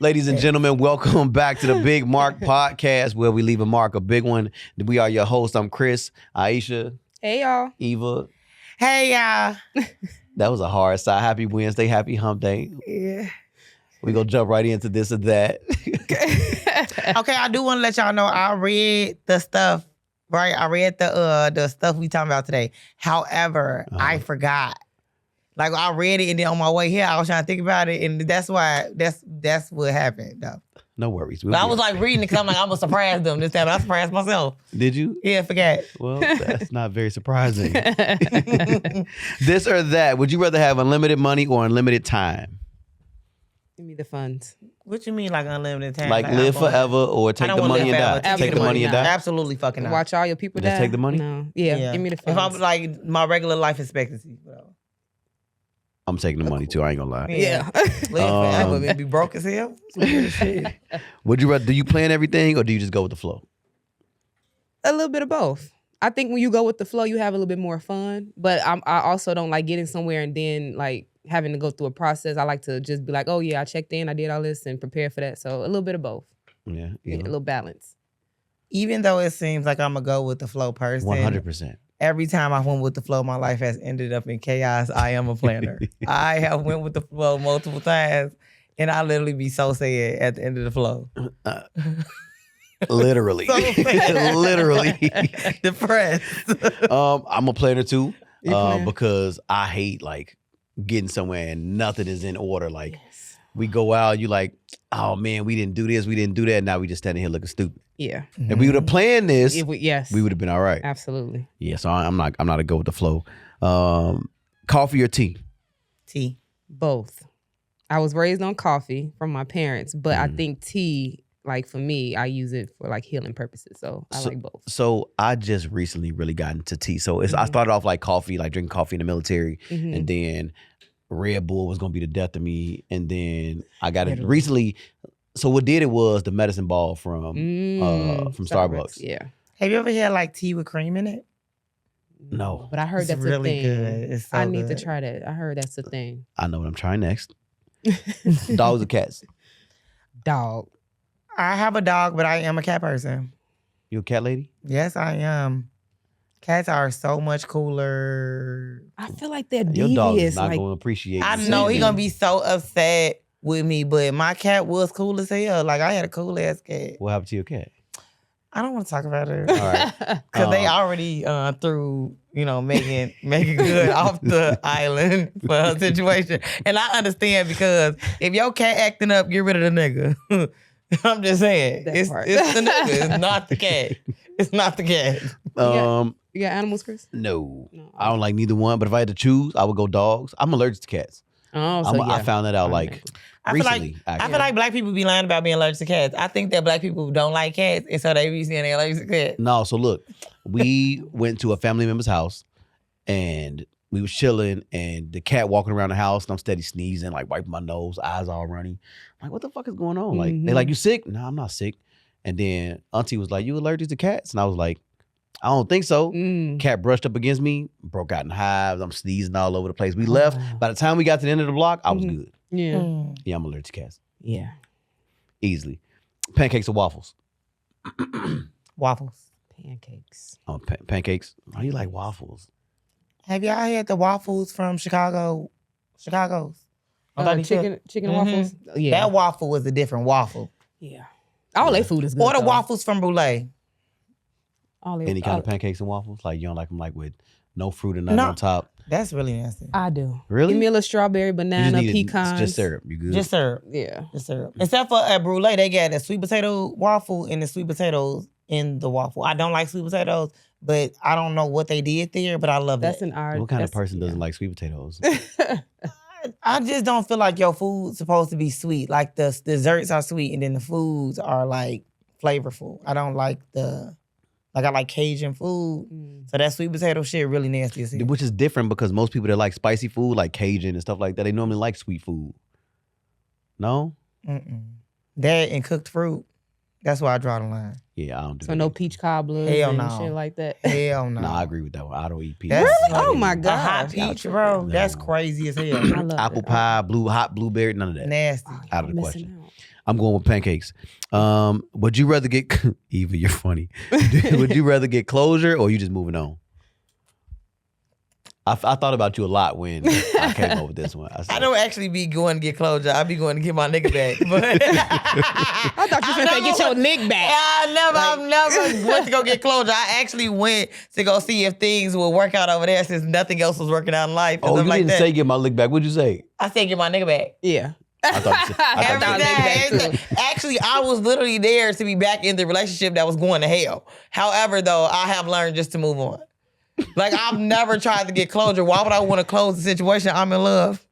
Ladies and gentlemen, welcome back to the Big Mark Podcast, where we leave a mark, a big one. We are your hosts. I'm Chris, Aisha. Hey, y'all. Eva. Hey, y'all. That was a hard side. Happy Wednesday, happy hump day. Yeah. We gonna jump right into this or that. Okay, I do want to let y'all know I read the stuff, right? I read the stuff we talking about today. However, I forgot. Like I read it and then on my way here, I was trying to think about it, and that's why that's what happened, though. No worries. But I was like reading it because I'm like, I'm gonna surprise them this time. I surprised myself. Did you? Yeah, I forgot. Well, that's not very surprising. This or that. Would you rather have unlimited money or unlimited time? Give me the funds. What you mean, like unlimited time? Like live forever or take the money and die? Take the money and die? Absolutely fucking not. Watch all your people die. Just take the money? No. Yeah, give me the funds. If I'm like my regular life expectancy, bro. I'm taking the money too. I ain't gonna lie. Yeah. Live forever, man. Be broke as hell. Would you rather? Do you plan everything or do you just go with the flow? A little bit of both. I think when you go with the flow, you have a little bit more fun. But I also don't like getting somewhere and then like having to go through a process. I like to just be like, oh yeah, I checked in, I did all this and prepare for that. So a little bit of both. Yeah. A little balance. Even though it seems like I'm a go with the flow person, 100%. Every time I went with the flow, my life has ended up in chaos. I am a planner. I have went with the flow multiple times, and I literally be so sad at the end of the flow. Literally. Literally. Depressed. I'm a planner too, plan? because I hate like getting somewhere and nothing is in order. Like we go out, you like, oh man, we didn't do this, we didn't do that. Now we just standing here looking stupid. Yeah. If we would have planned this, Yes. we would have been all right. Absolutely. Yeah, so I'm not a go with the flow. Coffee or tea? Tea. Both. I was raised on coffee from my parents, but I think tea, like for me, I use it for like healing purposes. So I like both. So I just recently really got into tea. So I started off like coffee, like drinking coffee in the military, and then Red Bull was gonna be the death of me, and then I got it recently. So what did it was the medicine ball from Starbucks. Yeah. Have you ever had like tea with cream in it? No. But I heard It's that's really a thing. good. It's so I need to good. try that. I heard that's a thing. I know what I'm trying next. Dogs or cats? Dog. I have a dog, but I am a cat person. You a cat lady? Yes, I am. Cats are so much cooler. I feel like they're Your dog is devious. not Like, going to appreciate I you know saying he that. gonna be so upset with me, but my cat was cool as hell. Like I had a cool ass cat. What happened to your cat? I don't want to talk about her All right. because they already through, making good off the island for her situation. And I understand because if your cat acting up, get rid of the nigga. I'm just saying, it's the nigga. It's not the cat. It's not the cat. you got animals, Chris? No. I don't like neither one, but if I had to choose, I would go dogs. I'm allergic to cats. Oh, so I found that out like recently. I feel like black people be lying about being allergic to cats. I think that black people don't like cats, and so they be saying they're allergic to cats. No, so look, we went to a family member's house and we was chilling and the cat walking around the house and I'm steady sneezing, like wiping my nose, eyes all runny. I'm like, what the fuck is going on? Like, they like, you sick? No, I'm not sick. And then auntie was like, you allergic to cats? And I was like, I don't think so. Cat brushed up against me, broke out in hives. I'm sneezing all over the place. We left. By the time we got to the end of the block, I was good. Yeah. Yeah, I'm allergic to cats. Yeah. Easily. Pancakes or waffles? Waffles. Pancakes. Oh, pancakes. Why do you like waffles? Have y'all had the waffles from Chicago's? Chicken waffles? Yeah. That waffle was a different waffle. Yeah. All their food is good. Or the though. waffles from Brûlée. Any kind of pancakes and waffles? Like, you don't like them like with no fruit or nothing on top? That's really nasty. I do. Really? Give me a little strawberry, You banana, just need pecans. just syrup. You good? Just syrup. Yeah. Just syrup. Except for at Brûlée, they got the sweet potato waffle and the sweet potatoes in the waffle. I don't like sweet potatoes, but I don't know what they did there, but I love That's it. an art. What kind of person doesn't like sweet potatoes? I just don't feel like your food's supposed to be sweet. Like the desserts are sweet and then the foods are like flavorful. I don't like I like Cajun food. So that sweet potato shit really nasty as hell. Which is different because most people that like spicy food, like Cajun and stuff like that, they normally like sweet food. No? That and cooked fruit. That's why I draw the line. Yeah, I don't do So that. no peach cobblers Hell and no. shit like that. Hell no. No, I agree with that one. I don't eat peach. That's Really? Oh my A god. hot peach, bro. No. That's crazy as hell. I love Apple it. pie, hot blueberry, none of that. Nasty. Oh, Out of the y'all question. missing I'm going with pancakes. Would you rather get Eva? You're funny. Would you rather get closure or you just moving on? I thought about you a lot when I came up with this one. I don't actually be going to get closure. I be going to get my nigga back. But I thought you were going to get your lick back. I've never went to go get closure. I actually went to go see if things would work out over there since nothing else was working out in life. Oh, you didn't say get my lick back. What'd you say? I said get my nigga back. Yeah. I thought you said, Actually, I was literally there to be back in the relationship that was going to hell. However, though, I have learned just to move on. Like, I've never tried to get closure. Why would I want to close the situation? I'm in love.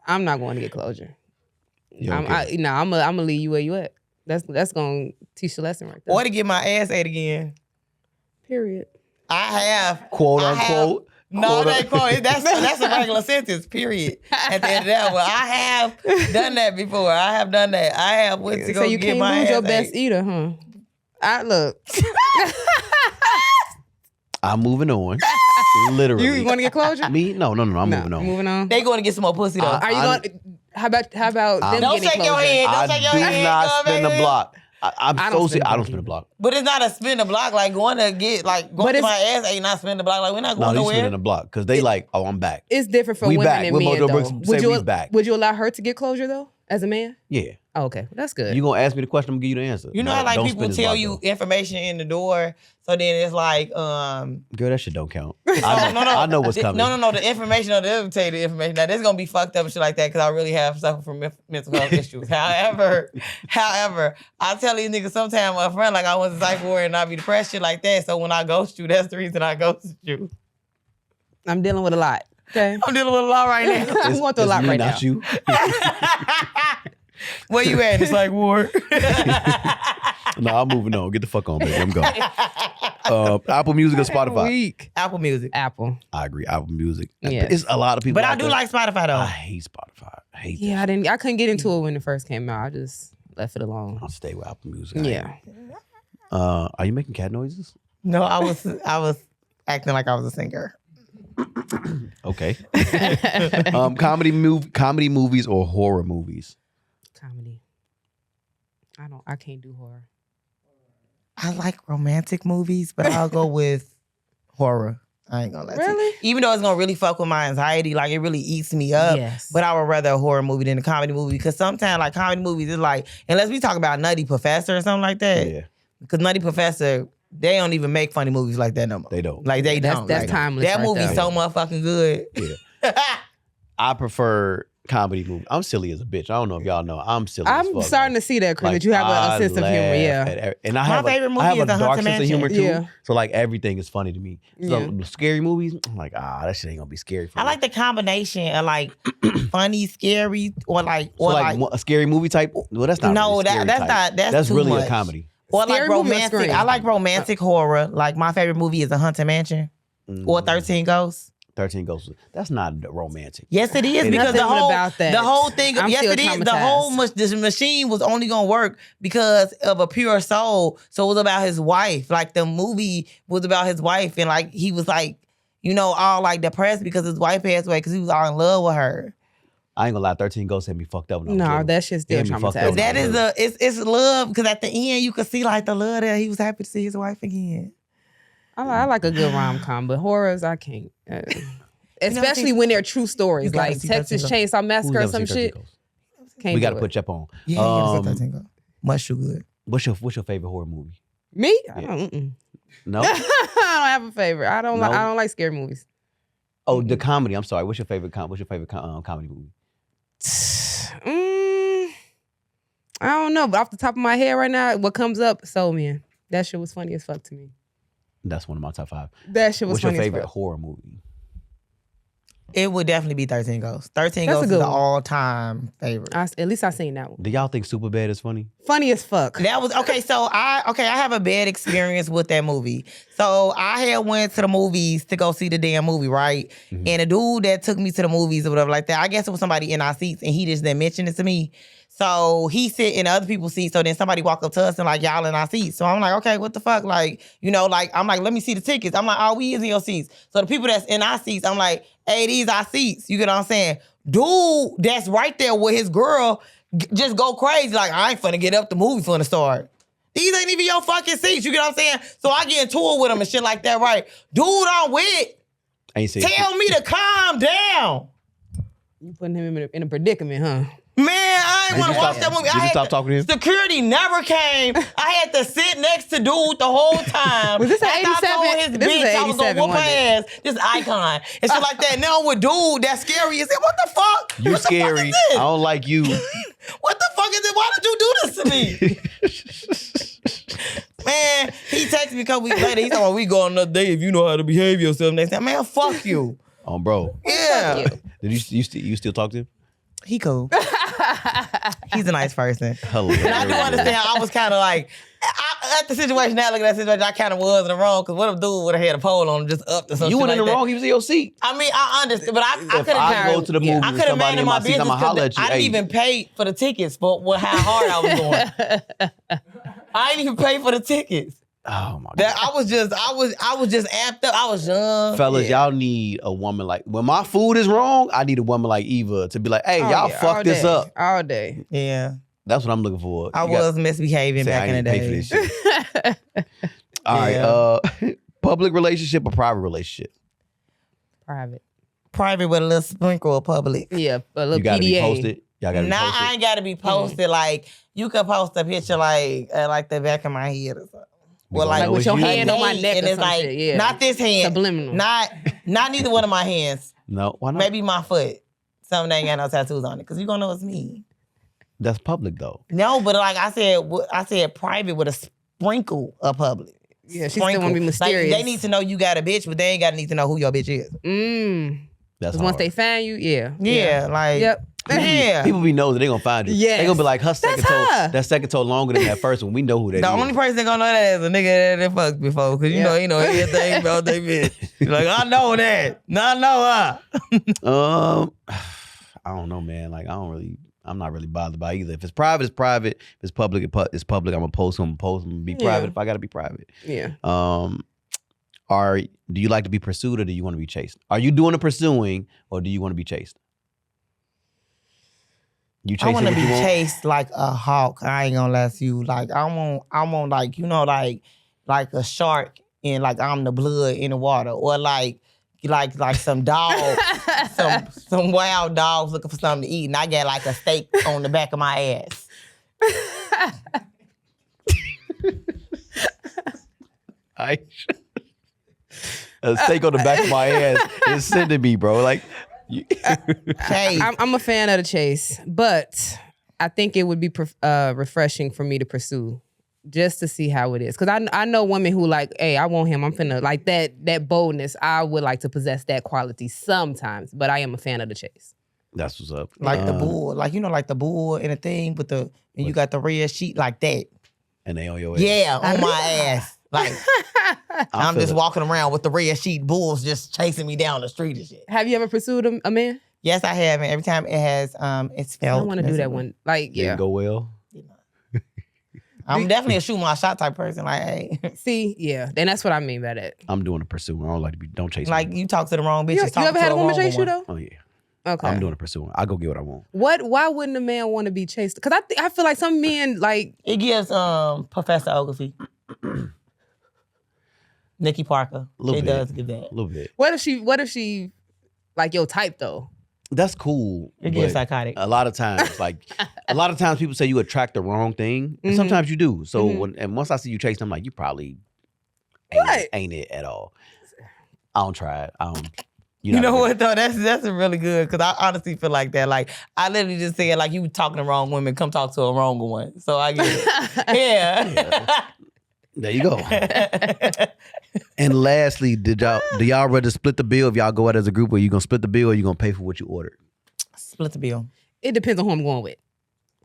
I'm not going to get closure. Okay? I'm gonna leave you where you at. That's gonna teach the lesson right there. Or to get my ass ate again. Period. I have quote unquote. No, that quote. That's a regular sentence. Period. At the end of that, well, I have done that before. I have done that. I have went to go get my ass ate. So you can't lose your best eater, huh? Look. I'm moving on. Literally. You want to get closure? Me? No. I'm moving on. Moving on. They going to get some more pussy though. Are you going? How about them don't getting shake your head. Don't shake your head. I do not spin the block. I don't spin the block. But it's not a spin the block like going to get like going to my ass ain't not spin the block like we're not going nowhere. No, spinning the block because they like, oh, I'm back. It's different for women and men though. Would you allow her to get closure though as a man? Yeah. Oh, okay, that's good. You gonna ask me the question? I'm gonna give you the answer. You know how like people tell you information in the door, so then it's like, girl, that shit don't count. I know what's coming. No. The information on the other tell you the information. Now this gonna be fucked up and shit like that because I really have suffered from mental health issues. However, I tell these niggas sometimes my friend like I was a psych ward and I be depressed shit like that. So when I ghost you, that's the reason I ghost you. I'm dealing with a lot. Okay, I'm dealing with a lot right now. I'm going through a lot right now. Not you. Where you at? It's like war. No, I'm moving on. Get the fuck on, baby. I'm going. Apple Music or Spotify? Apple Music. Apple. I agree. Apple Music. Yes. It's a lot of people. But I do like Spotify though. I hate Spotify. I hate. Yeah, I couldn't get into it when it first came out. I just left it alone. I'll stay with Apple Music. Yeah. Are you making cat noises? No, I was acting like I was a singer. Okay. Comedy movies or horror movies? Comedy. I can't do horror. I like romantic movies, but I'll go with horror. I ain't gonna lie to you. Really? Even though it's gonna really fuck with my anxiety, like it really eats me up. Yes. But I would rather a horror movie than a comedy movie because sometimes like comedy movies is like, unless we talk about Nutty Professor or something like that. Yeah. Because Nutty Professor, they don't even make funny movies like that no more. They don't. Like they don't. That's like, timeless. that right movie's there. so motherfucking good. Yeah. I prefer comedy movies. I'm silly as a bitch. I don't know if y'all know. I'm silly as fuck. I'm starting to see that, Chris, that you have a sense of humor. Yeah. And I My have favorite movie I have is a The dark Haunted sense of humor too. Yeah. So like everything is funny to me. So Yeah. scary movies, I'm like, that shit ain't gonna be scary for me. I like the combination of like funny, scary, or like a scary movie type. Well, that's not. No, really scary that's type. not. That's too really much. a comedy. Or Scary like movie or romantic. scream? I like romantic horror. Like my favorite movie is A Haunted Mansion or 13 Ghosts. 13 Ghosts. That's not romantic. Yes, it is because Nothing about that. the whole thing. I'm Yes, still it is. The whole this machine was only gonna work because of a pure soul. So it was about his wife. Like the movie was about his wife, and like he was like, all like depressed because his wife passed away because he was all in love with her. I ain't gonna lie, 13 Ghosts had me fucked up. No, that shit's still traumatizing. That is it's love because at the end you could see like the love there. He was happy to see his wife again. I like a good rom-com, but horrors I can't. Especially when they're true stories, like Texas Chainsaw Massacre or some shit. We gotta put you up on. Yeah, 13 Ghosts. Much too good. What's your favorite horror movie? Me? Yeah. No, I don't have a favorite. I don't like scary movies. Oh, the comedy. I'm sorry. What's your favorite comedy movie? I don't know, but off the top of my head right now, what comes up, Soul Man. That shit was funny as fuck to me. That's one of my top 5. That shit was What's funny your as favorite fuck. horror movie? It would definitely be 13 Ghosts. 13 That's a Ghosts is good the one. all-time favorite. At least I seen that one. Do y'all think Superbad is funny? Funny as fuck. That was okay. So I have a bad experience with that movie. So I had went to the movies to go see the damn movie, right? And the dude that took me to the movies or whatever like that, I guess it was somebody in our seats, and he just didn't mention it to me. So he sit in other people's seats. So then somebody walk up to us and like, y'all in our seats. So I'm like, okay, what the fuck? Like, you know, like, I'm like, let me see the tickets. I'm like, oh, we is in your seats. So the people that's in our seats, I'm like, hey, these our seats. You get what I'm saying? Dude, that's right there with his girl just go crazy. Like, I ain't finna get up, the movie finna start. These ain't even your fucking seats. You get what I'm saying? So I get into it with him and shit like that, right? Dude, I'm with. Tell me to calm down. You putting him in a predicament, huh? Man, I ain't want to watch that movie. Did you stop talking to him? Security never came. I had to sit next to dude the whole time. Was this an After 87? I told his This is bitch an I was gonna 87 whoop her one day. ass. This icon. And shit like that. Now with dude, that's scary. You say, what the fuck? You What the scary. fuck is I this? don't like you. What the fuck is it? Why did you do this to me? Man, he texted me a couple weeks later. He told me, we go on another day if you know how to behave yourself next time. Man, fuck you. Bro. Yeah. Did you still talk to him? He cool. He's a nice person. Hilarious. And I do understand. I was kind of like, at the situation now, look at that situation, I kind of was in the wrong. Because what if dude would have had a pole on him just up to something? You went in like the that. wrong. He was in your seat. I mean, I understand, but I If could I have. go to the movie I with could have somebody minded in my my seat, business. I'ma holler at you. I didn't Hey. even pay for the tickets for how hard I was going. I didn't even pay for the tickets. Oh my That God. I was just amped up. I was young. Fellas, y'all need a woman like, when my food is wrong, I need a woman like Eva to be like, hey, Oh, y'all yeah, fuck all this day, up. all day. Yeah, That's what I'm looking for. I You got- was misbehaving say, back I in the ain't pay for day. this shit. All right. Public relationship or private relationship? Private. Private with a little sprinkle of public. Yeah, a little You gotta PDA. be posted. Y'all gotta be Nah, posted. I ain't gotta be posted. Like you could post a picture like the back of my head or something. We gonna know with it's your you. hand on my neck and or it's some like shit, yeah. not this hand, Subliminal. not neither one of my hands. No, why not? Maybe my foot. Something that ain't got no tattoos on it, cause you gonna know it's me. That's public though. No, but like I said private with a sprinkle of public. Yeah, she still want to be mysterious. Like, they need to know you got a bitch, but they ain't gotta need to know who your bitch is. That's Once hard. they find you, yeah. Yeah, like Yep. yeah. People be nosy, they gonna find you. Yes. They gonna be like, her second toe, her. that second toe longer than that first one. We know who that is. The only person that gonna know that is a nigga that fucked before, cause you know everything about they bitch. Like I know that, I know her. I don't know, man. Like I'm not really bothered by either. If it's private, it's private. If it's public, it's public. I'm gonna post them, be private if I gotta be private. Yeah. Do you like to be pursued or do you want to be chased? Are you doing the pursuing or do you want to be chased? You I chasing want to what be you want? chased like a hawk. I ain't gonna let you. Like I want like you know like a shark and like I'm the blood in the water, or like some dog, some wild dogs looking for something to eat, and I got like a steak on the back of my ass. A steak on the back of my ass is sending me, bro. Like, Chase. I'm a fan of the chase, but I think it would be refreshing for me to pursue just to see how it is. Because I know women who like, hey, I want him. I'm finna, like that boldness. I would like to possess that quality sometimes, but I am a fan of the chase. that's what's up. Like the bull, like you know, like the bull and a thing, but you got the red sheet like that. And they on your ass. Yeah, on my ass. Like I'm feel just it. walking around with the red sheet, bulls just chasing me down the street and shit. Have you ever pursued a man? Yes, I have, and every time it has it's I felt. want to do that one. Like, Didn't yeah. go well. I'm definitely a shoot my shot type person. Like, hey, See, yeah. Then that's what I mean by that. I'm doing the pursuing. I don't like to be. Don't chase like me. you talk to the wrong bitch. You ever had a woman chase you though? Oh yeah. Okay. I'm doing the pursuing. I go get what I want. Why wouldn't a man want to be chased? Because I feel like some men like It gives Professor Ogilvy, Nikki Parker. Little It bit. does give that. A little bit. what if she like your type though? That's cool. It gives but psychotic. a lot of times, people say you attract the wrong thing, and sometimes you do. So once I see you chasing, I'm like, you probably ain't it at all. I don't try it. You know what though? That's really good because I honestly feel like that. Like I literally just said like you talking to wrong women, come talk to a wrong one. So I get it. Yeah. There you go. And lastly, do y'all rather split the bill if y'all go out as a group, or you gonna split the bill, or you gonna pay for what you ordered? Split the bill. It depends on who I'm going with.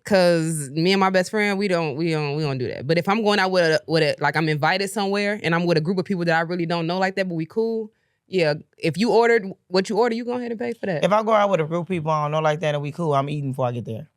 Cause me and my best friend, we don't do that. But if I'm going out with a like I'm invited somewhere and I'm with a group of people that I really don't know like that, but we cool. Yeah, if you ordered what you order, you go ahead and pay for that. If I go out with a group of people I don't know like that and we cool, I'm eating before I get there.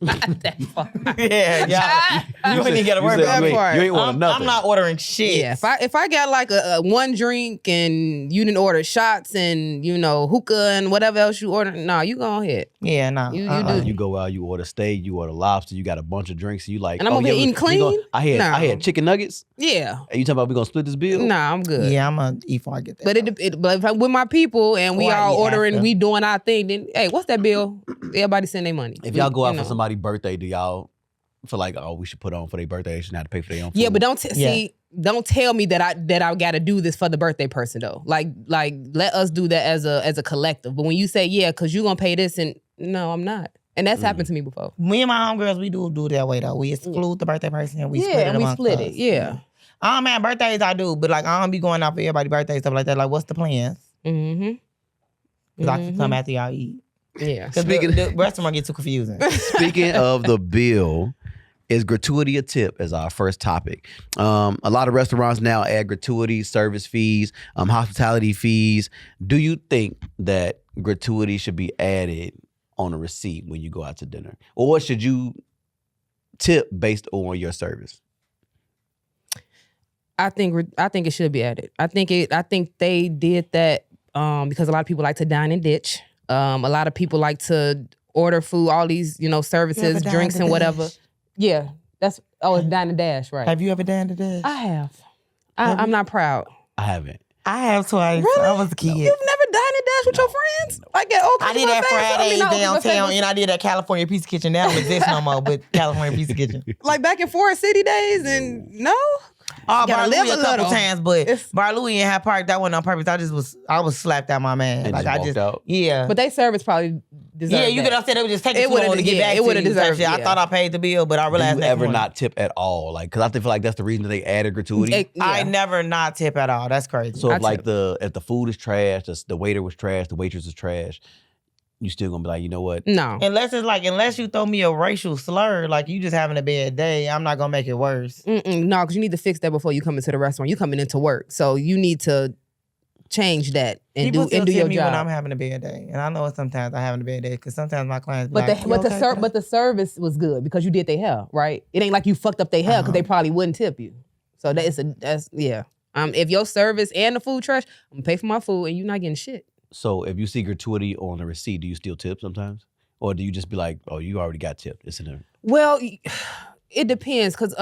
Not that far. Yeah, y'all. You ain't even got to worry about you that. ain't order nothing. I'm not ordering shit. Yeah, if I got like a one drink and you didn't order shots and hookah and whatever else you order, you go ahead. Yeah, no. You You go out, you order steak, you order lobster, you got a bunch of drinks, you like. And I'm over here eating clean? I had chicken nuggets. Yeah. Are you talking about we gonna split this bill? Nah, I'm good. Yeah, I'm gonna eat before I get that. But if I'm with my people and we all ordering, we doing our thing, then hey, what's that bill? Everybody send their money. If y'all go out for somebody's birthday, do y'all feel like, oh, we should put on for their birthday? They shouldn't have to pay for their own food? Yeah, but don't tell me that I got to do this for the birthday person though. Like let us do that as a collective. But when you say because you're gonna pay this, and no, I'm not. And that's happened to me before. Me and my homegirls, we do that way though. We exclude the birthday person and we split it amongst us. Yeah. Man, birthdays I do, but like I don't be going out for everybody's birthday, stuff like that. Like, what's the plans? Mm-hmm. Because I can come after y'all eat. Yeah. Because the restaurant get too confusing. Speaking of the bill, is gratuity a tip as our first topic? A lot of restaurants now add gratuity, service fees, hospitality fees. Do you think that gratuity should be added on a receipt when you go out to dinner? Or should you tip based on your service? I think it should be added. I think they did that because a lot of people like to dine and ditch. A lot of people like to order food, all these, services, drinks and whatever. Yeah. It's dine and dash, right? Have you ever dined and dash? I have. I'm not proud. I haven't. I have twice. Really? I was a kid. You've never dined and dash with your friends? Like at Old I did that Friday downtown, and I did that California Pizza Kitchen. That don't exist no more, but California Pizza Kitchen. Like back in Forest City days, and no? Oh, Bar live Louie a a couple little. times, but Bar Louie in Hyde Park, that wasn't on purpose. I was slapped out my man. And like just I walked just out? Yeah. But they service probably deserved Yeah, you that. could have said they would just take It it would've- to get back it to would've you. deserved, I yeah. thought I paid the bill, but I Do realized you next ever morning. not tip at all? Like, because I feel like that's the reason that they added gratuity. I never not tip at all. That's crazy. So I if like tip. if the food is trash, the waiter was trash, the waitress is trash, you still gonna be like, you know what? No. Unless you throw me a racial slur, like you just having a bad day, I'm not gonna make it worse. No, because you need to fix that before you come into the restaurant. You coming into work, so you need to change that and People still do tip your me job. when I'm having a bad day, and I know sometimes I'm having a bad day because sometimes my clients. Be But like, the service was good because you did their hair, right? It ain't like you fucked up their hair because they probably wouldn't tip you. So that's yeah. If your service and the food trash, I'm gonna pay for my food and you're not getting shit. So if you see gratuity on the receipt, do you still tip sometimes? Or do you just be like, oh, you already got tipped? It's in there. Well, it depends because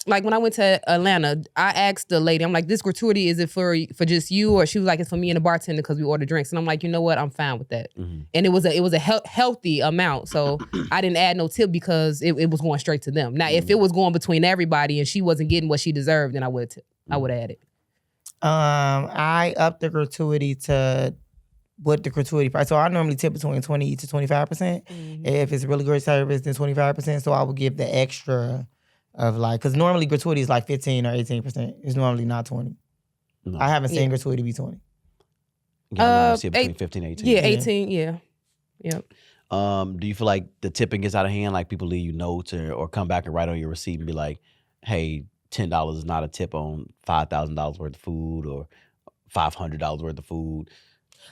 like when I went to Atlanta, I asked the lady, I'm like, this gratuity, is it for just you? Or she was like, it's for me and the bartender because we order drinks. And I'm like, you know what? I'm fine with that. Mm-hmm. And it was a healthy amount. So I didn't add no tip because it was going straight to them. Now, if it was going between everybody and she wasn't getting what she deserved, then I would tip. I would add it. I up the gratuity to what the gratuity price. So I normally tip between 20 to 25%. If it's really great service, then 25%. So I would give the extra of like, because normally gratuity is like 15 or 18%. It's normally not 20. No. I haven't seen gratuity be 20. Yeah, I see it between 15 and 18. Yeah, 18, yeah. Yep. Do you feel like the tipping gets out of hand? Like people leave you notes or come back and write on your receipt and be like, hey, $10 is not a tip on $5,000 worth of food or $500 worth of food.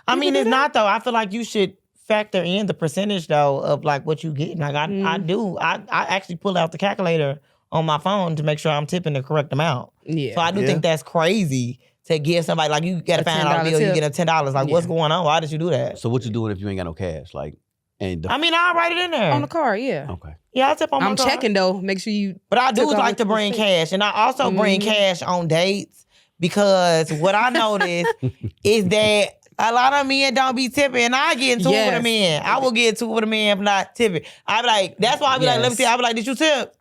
I mean, it's not though. I feel like you should factor in the percentage though of like what you get. Like I do. I actually pull out the calculator on my phone to make sure I'm tipping the correct amount. Yeah. So I do think that's crazy to give somebody like you get a $5 bill, you get a $10. Like what's going on? Why did you do that? So what you doing if you ain't got no cash? Like, and I mean, I'll write it in there. On the card, yeah. okay. Yeah, I tip on my I'm card. checking though. Make sure you. But I do took like to all bring the- cash. And I also bring cash on dates because what I noticed is that a lot of men don't be tipping. And I get into it with a man. I will get into it with a man if not tipping. I be like, that's why I be like, let me see. I be like, did you tip?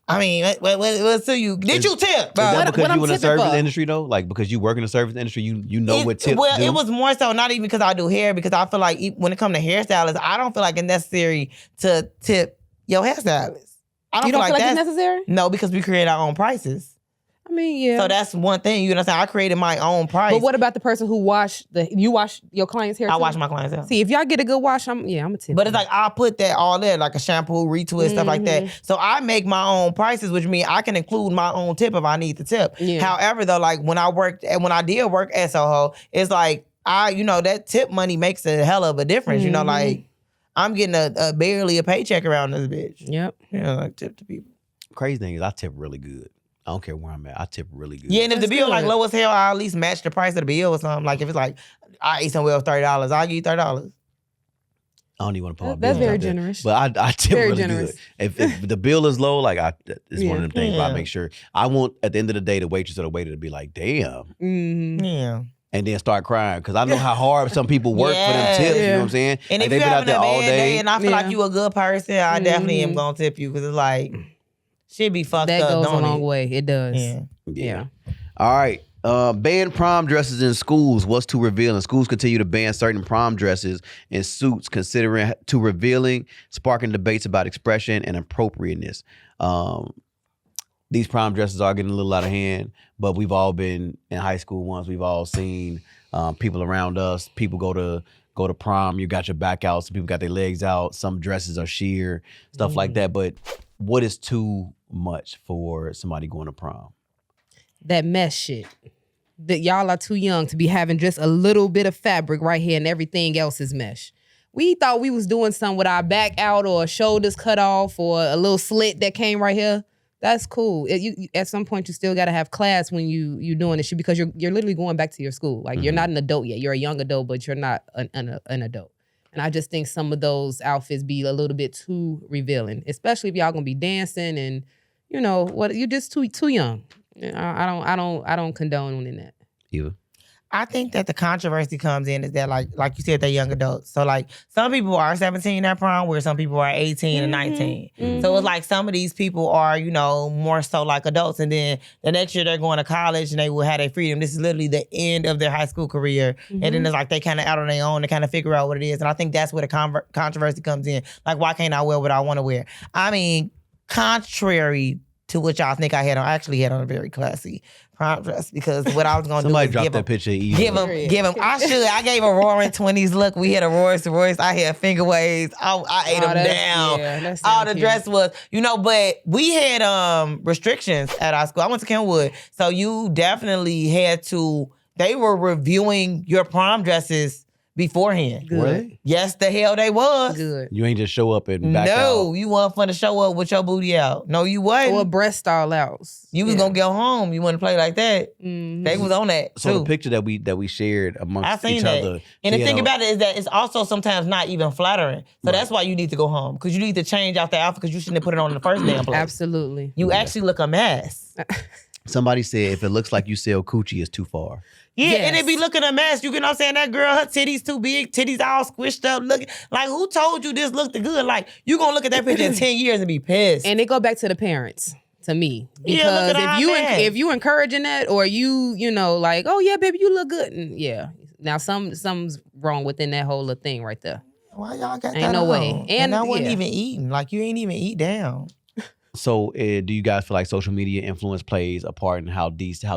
I mean, what's to you? Did you tip? Is that What because I'm you in the tipping service for? industry though? Like because you work in the service industry, you know what tips do? It was more so not even because I do hair, because I feel like when it comes to hairstylists, I don't feel like it's necessary to tip your hairstylist. I don't You don't feel like it's that's necessary? No, because we create our own prices. I mean, yeah. So that's one thing. You know what I'm saying? I created my own price. But what about the person who you wash your client's hair? I too? wash my clients out. See, if y'all get a good wash, I'm a tip. But it's like I put that all there, like a shampoo, retwist, stuff like that. So I make my own prices, which means I can include my own tip if I need the tip. Yeah. However, though, like when I did work at Soho, it's like that tip money makes a hell of a difference. You know, like I'm getting a barely a paycheck around this bitch. Yep. Yeah, like tip to people. Crazy thing is I tip really good. I don't care where I'm at. I tip really good. Yeah, and if the That's bill like good. low as hell, I at least match the price of the bill or something. Like if it's like I ate somewhere else $30, I'll give you $30. I don't even want to put my That's bills very out there. generous. But I tip Very really generous. good. If the bill is low, like it's one of them things where I Yeah. make sure I want at the end of the day the waitress or the waiter to be like, damn. Mm-hmm. Yeah. And then start crying because I know how hard some people work for them tips. You know what I'm saying? And Like, if they've you're been out having there a all bad day day. and I feel Yeah. like you a good person, I definitely am Mhm. gonna tip you because it's like shit be fucked That up. goes a don't long it? way. It does. Yeah. Yeah. All right. Ban prom dresses in schools. What's too revealing? Schools continue to ban certain prom dresses and suits considering too revealing, sparking debates about expression and appropriateness. These prom dresses are getting a little out of hand, but we've all been in high school once. We've all seen people around us. People go to prom. You got your back out. Some people got their legs out. Some dresses are sheer, stuff like that. But what is too much for somebody going to prom? That mesh shit. That y'all are too young to be having just a little bit of fabric right here and everything else is mesh. We thought we was doing something with our back out or shoulders cut off or a little slit that came right here. That's cool. You at some point you still got to have class when you doing this shit because you're literally going back to your school. Like you're not an adult yet. You're a young adult, but you're not an adult. And I just think some of those outfits be a little bit too revealing, especially if y'all gonna be dancing and you know what you're just too young. I don't condone in that. Eva? I think that the controversy comes in is that like you said, they're young adults. So like some people are 17 at prom where some people are 18 and 19. So it's like some of these people are, you know, more so like adults. And then the next year they're going to college and they will have their freedom. This is literally the end of their high school career. And then it's like they kind of out on their own to kind of figure out what it is. And I think that's where the controversy comes in. Like, why can't I wear what I want to wear? I mean, contrary to what y'all think I had on, I actually had on a very classy prom dress because what I was going to do Somebody was dropped give that them, picture. Of Eva. give him. I gave a roaring 20s look. We had a Rolls Royce. I had finger waves. I ate them down. Yeah, All the dress was, you know, but we had restrictions at our school. I went to Kenwood. So you definitely had to, they were reviewing your prom dresses beforehand. Good. Really? Yes, the hell they was. Good. You ain't just show up and back out. No, you wasn't finna show up with your booty out. No, you wasn't. Or breast all out. You was gonna go home. You want to play like that. Mhm. They was on that So too. the picture that we shared I amongst seen each that. other. And the you thing know, about it is that it's also sometimes not even flattering. So that's why you need to go home. Because you need to change out the outfit because you shouldn't have put it on in the first damn place. Absolutely. You actually look a mess. somebody said if it looks like you sell coochie, it's too far. Yeah, and Yes. it be looking a mess. You know what I'm saying? That girl, her titties too big, titties all squished up, looking like who told you this looked good? Like you gonna look at that picture in 10 years and be pissed. And it go back to the parents. To me, Yeah, because look at our if you encouraging that or you know like oh yeah baby you look good and yeah now something's wrong within that whole little thing right there. Why y'all got Ain't that no on? way. And I wasn't yeah. even eating. Like you ain't even eat down. So do you guys feel like social media influence plays a part in how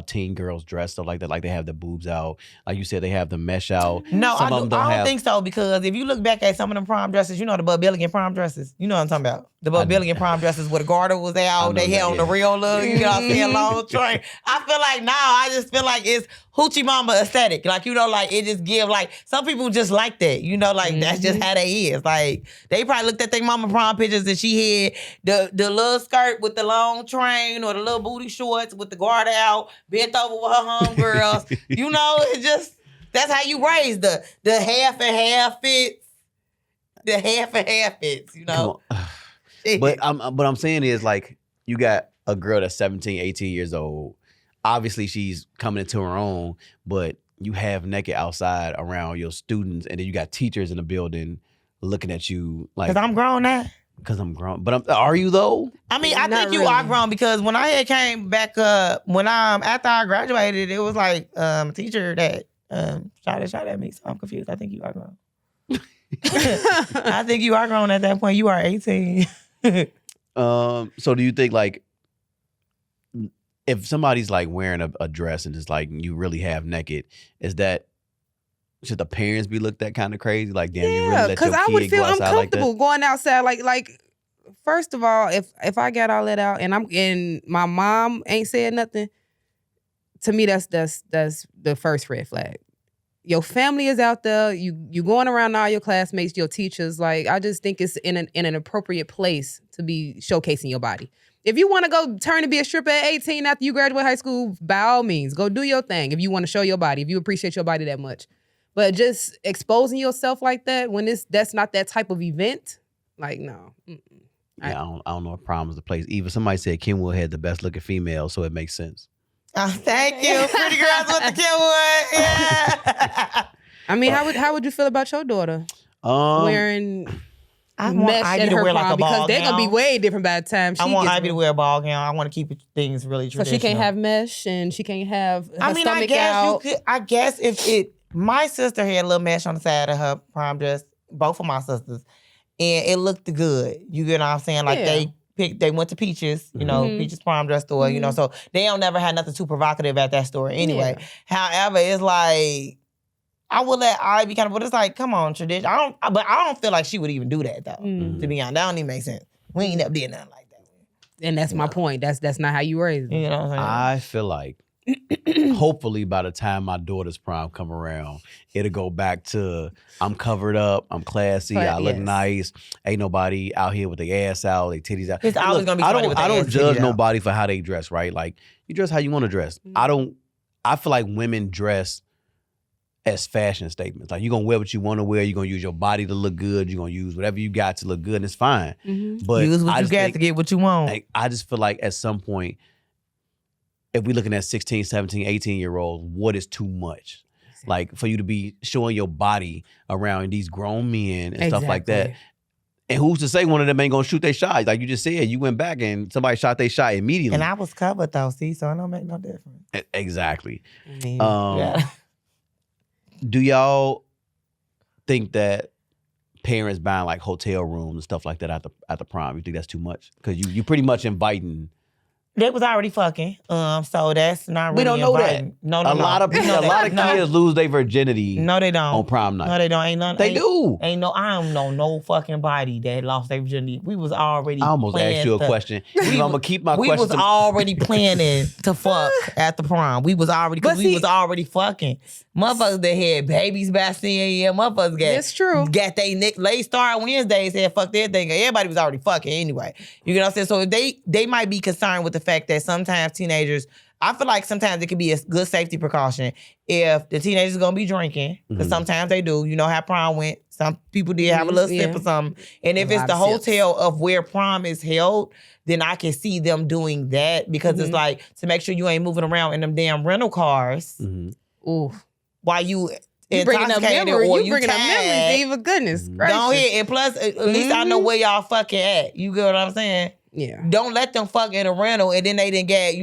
teen girls dress, stuff like that? Like they have the boobs out, like you said, they have the mesh out. No, Some I of them don't have. think so because if you look back at some of them prom dresses, you know the Billigan prom dresses. You know what I'm talking about. The Billigan prom dresses where the garter was out, they know had that, on the yeah. real look, you know what I'm saying, long train. I feel like now, I just feel like it's hoochie mama aesthetic. Like, you know, like it just give like, some people just like that, you know, like that's just how they is. Like they probably looked at their mama prom pictures and she had the little skirt with the long train or the little booty shorts with the garter out, bent over with her homegirls. You know, it just, that's how you raise the half and half fits. The half and half fits, you know. Come on. But I'm saying is like you got a girl that's 17, 18 years old. Obviously she's coming into her own, but you have naked outside around your students, and then you got teachers in the building looking at you like. Because I'm grown now. Because I'm grown. But are you though? I mean, I Not think you really. are grown because when I had came back up, when after I graduated, it was like a teacher that shot at me. So I'm confused. I think you are grown. I think you are grown at that point. You are 18. So do you think like if somebody's like wearing a dress and it's like you really have naked, should the parents be looked at kind of crazy? Like, damn, you really Yeah, let because your I kid would feel go outside like that? uncomfortable going outside. Like, first of all, if I got all that out and my mom ain't said nothing, to me that's the first red flag. your family is out there. You going around all your classmates, your teachers. Like, I just think it's in an appropriate place to be showcasing your body. If you want to go turn to be a stripper at 18 after you graduate high school, by all means, go do your thing. If you want to show your body, if you appreciate your body that much. But just exposing yourself like that when that's not that type of event, like, no. Mm-mm. Yeah, I don't know if prom is the place. Even somebody said Kenwood had the best looking female, so it makes sense. Thank you. Pretty girls with the Kenwood. Yeah. I mean, how would you feel about your daughter wearing I want mesh Ivy at to her wear like prom? a ball Because they're going to be gown. way different by the time she I want gets Ivy to wear a ball gown. I want to keep things really So traditional. she can't have mesh and she can't have her I stomach guess out. you could. I guess if it. My sister had a little mesh on the side of her prom dress. Both of my sisters, and it looked good. You get what I'm saying? Like they went to Peaches, you know, Peaches prom dress store. You know, so they don't never had nothing too provocative at that store anyway. Yeah. However, it's like I would let Ivy kind of, but it's like, come on, tradition. But I don't feel like she would even do that though. To be honest, that don't even make sense. We ain't never did nothing like that. And that's my point. That's not how you raise them. You know what I'm saying? I feel like hopefully by the time my daughter's prom come around, it'll go back to I'm covered up, I'm classy, I look nice. Ain't nobody out here with their ass out, their titties out. It's always gonna be I somebody with their don't ass judge titties out. nobody for how they dress, right? Like you dress how you want to dress. I feel like women dress as fashion statements. Like you're gonna wear what you want to wear, you're gonna use your body to look good, you're gonna use whatever you got to look good, and it's fine. But Use what you got to get what you want. like, I just feel like at some point, if we're looking at 16, 17, 18-year-olds, what is too much? Like for you to be showing your body around these grown men and stuff like that. And who's to say one of them ain't gonna shoot their shot? Like you just said, you went back and somebody shot their shot immediately. And I was covered though, see, so it don't make no difference. Exactly. Yeah. Do y'all think that parents buying like hotel rooms and stuff like that at the prom, you think that's too much? Because you pretty much inviting. They was already fucking, so that's not really We don't know inviting. that. No, A lot of kids lose their virginity. No, they don't. On prom night. No, they don't. Ain't none. They do. I don't know no fucking body that lost their virginity. We was already. I almost asked you a question. I'm gonna keep my We question. was already planning to fuck at the prom. We was already we was already fucking. Motherfuckers that had babies back senior year. Motherfuckers got. It's true. Got they late start Wednesdays. Said fuck their thing. Everybody was already fucking anyway. You know what I'm saying? So if they might be concerned with the fact that sometimes teenagers. I feel like sometimes it could be a good safety precaution if the teenagers gonna be drinking, because sometimes they do. You know how prom went. Some people did have a little sip or something. And if it's the hotel of where prom is held, then I can see them doing that because it's like to make sure you ain't moving around in them damn rental cars while you bringing up memories. or You bringing up memories, Eva. Goodness gracious. Don't hit. And plus, at least I know where y'all fucking at. You get what I'm saying? Yeah. Don't let them fuck in a rental and then they didn't get,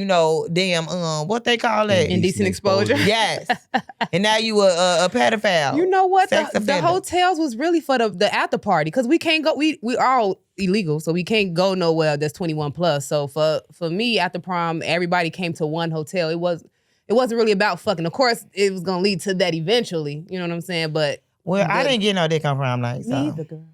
damn, what they call it? Indecent exposure. Yes. And now you a pedophile. You know what? Sex The offender. hotels was really for the after party because we can't go. We all illegal, so we can't go nowhere that's 21 plus. So for me, at the prom, everybody came to one hotel. It wasn't really about fucking. Of course, it was gonna lead to that eventually. You know what I'm saying? But I didn't get no dick on prom night. So. Neither, girl.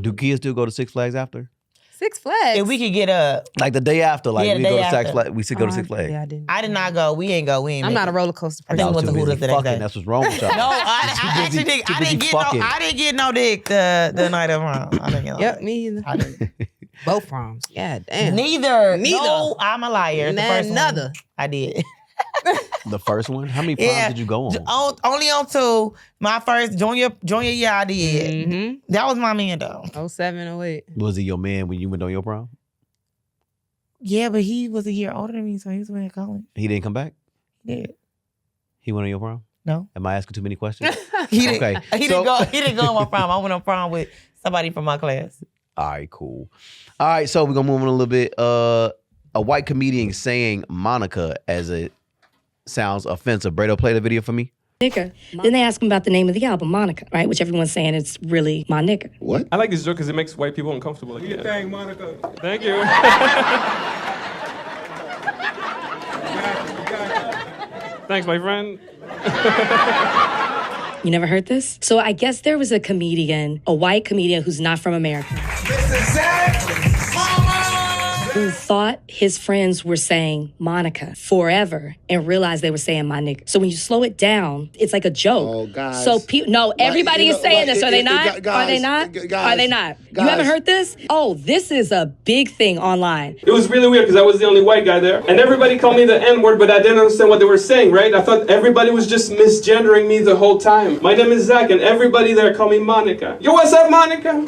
Do kids still go to Six Flags after? Six Flags. If we could get a Like the day after, like Yeah, we the go day to Six after. Flags. We should go to Six Flags. Yeah, I didn't. I did not go. We ain't go. We ain't I'm make not a it. roller coaster I person. think Y'all went too to Hooters busy the next fucking. day. That's what's wrong with y'all. No, I actually didn't. I didn't get no dick the night of prom. I didn't get no Yep, dick. me either. I didn't. Both proms. God damn. Neither. Neither. No, I'm a liar. The first one, Another. I did. The first one? How many proms did you go on? Only on 2. My first junior year I did. Mm-hmm. That was my man though. 07, 08. Was he your man when you went on your prom? Yeah, but he was a year older than me, so he was in college. He didn't come back? Yeah. He went on your prom? No. Am I asking too many questions? He didn't, Okay, he so- didn't go on my prom. I went on prom with somebody from my class. All right, cool. All right, so we're going to move on a little bit. A white comedian saying Monica as it sounds offensive. Brado, play the video for me. Nigga. Then they ask him about the name of the album, Monica, right? Which everyone's saying it's really my nigga. What? I like this joke because it makes white people uncomfortable. Like, yeah. Thank Monica. Thank you. Thanks, my friend. You never heard this? So I guess there was a comedian, a white comedian who's not from America. Mr. Zach, Mama! who thought his friends were saying Monica forever and realized they were saying my nigga. So when you slow it down, it's like a joke. Oh, guys. So everybody is saying this. Are they not? Are they not? Are they not? You haven't heard this? Oh, this is a big thing online. It was really weird because I was the only white guy there. And everybody called me the N-word, but I didn't understand what they were saying, right? I thought everybody was just misgendering me the whole time. My name is Zach, and everybody there called me Monica. Yo, what's up, Monica?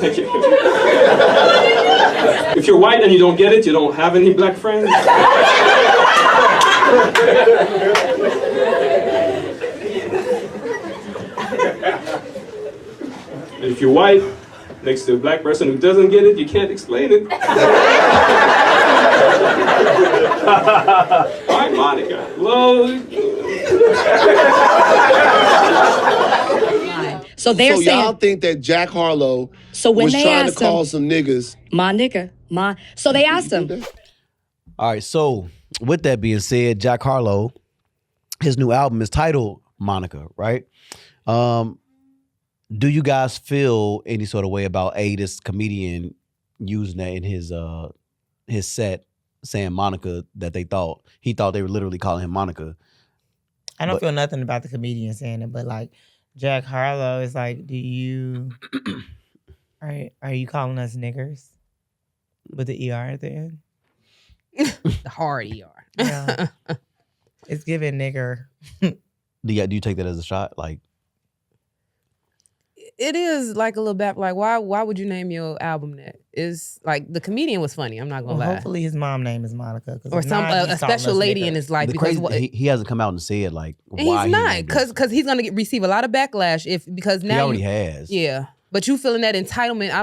Thank you. If you're white and you don't get it, you don't have any black friends. If you're white, next to a black person who doesn't get it, you can't explain it. Hi, Monica. Hello. So they're So saying. y'all think that Jack Harlow So when was they trying to asked call him, some niggas? my nigga, my. So they asked him. All right, so with that being said, Jack Harlow, his new album is titled Monica, right? Do you guys feel any sort of way about this comedian using that in his set, saying Monica, that he thought they were literally calling him Monica? I don't feel nothing about the comedian saying it, but like Jack Harlow is like, do you are you calling us niggers with the ER at the end? The hard ER. Yeah. It's giving nigger. Do you take that as a shot? Like, It is like a little bit like why would you name your album that? Is like the comedian was funny. I'm not gonna lie. Hopefully his mom name is Monica, Or some a special lady in his life the because crazy, he hasn't come out and said like and why he's not named it. because he's gonna receive a lot of backlash because now He already has. Yeah. But you feeling that entitlement, I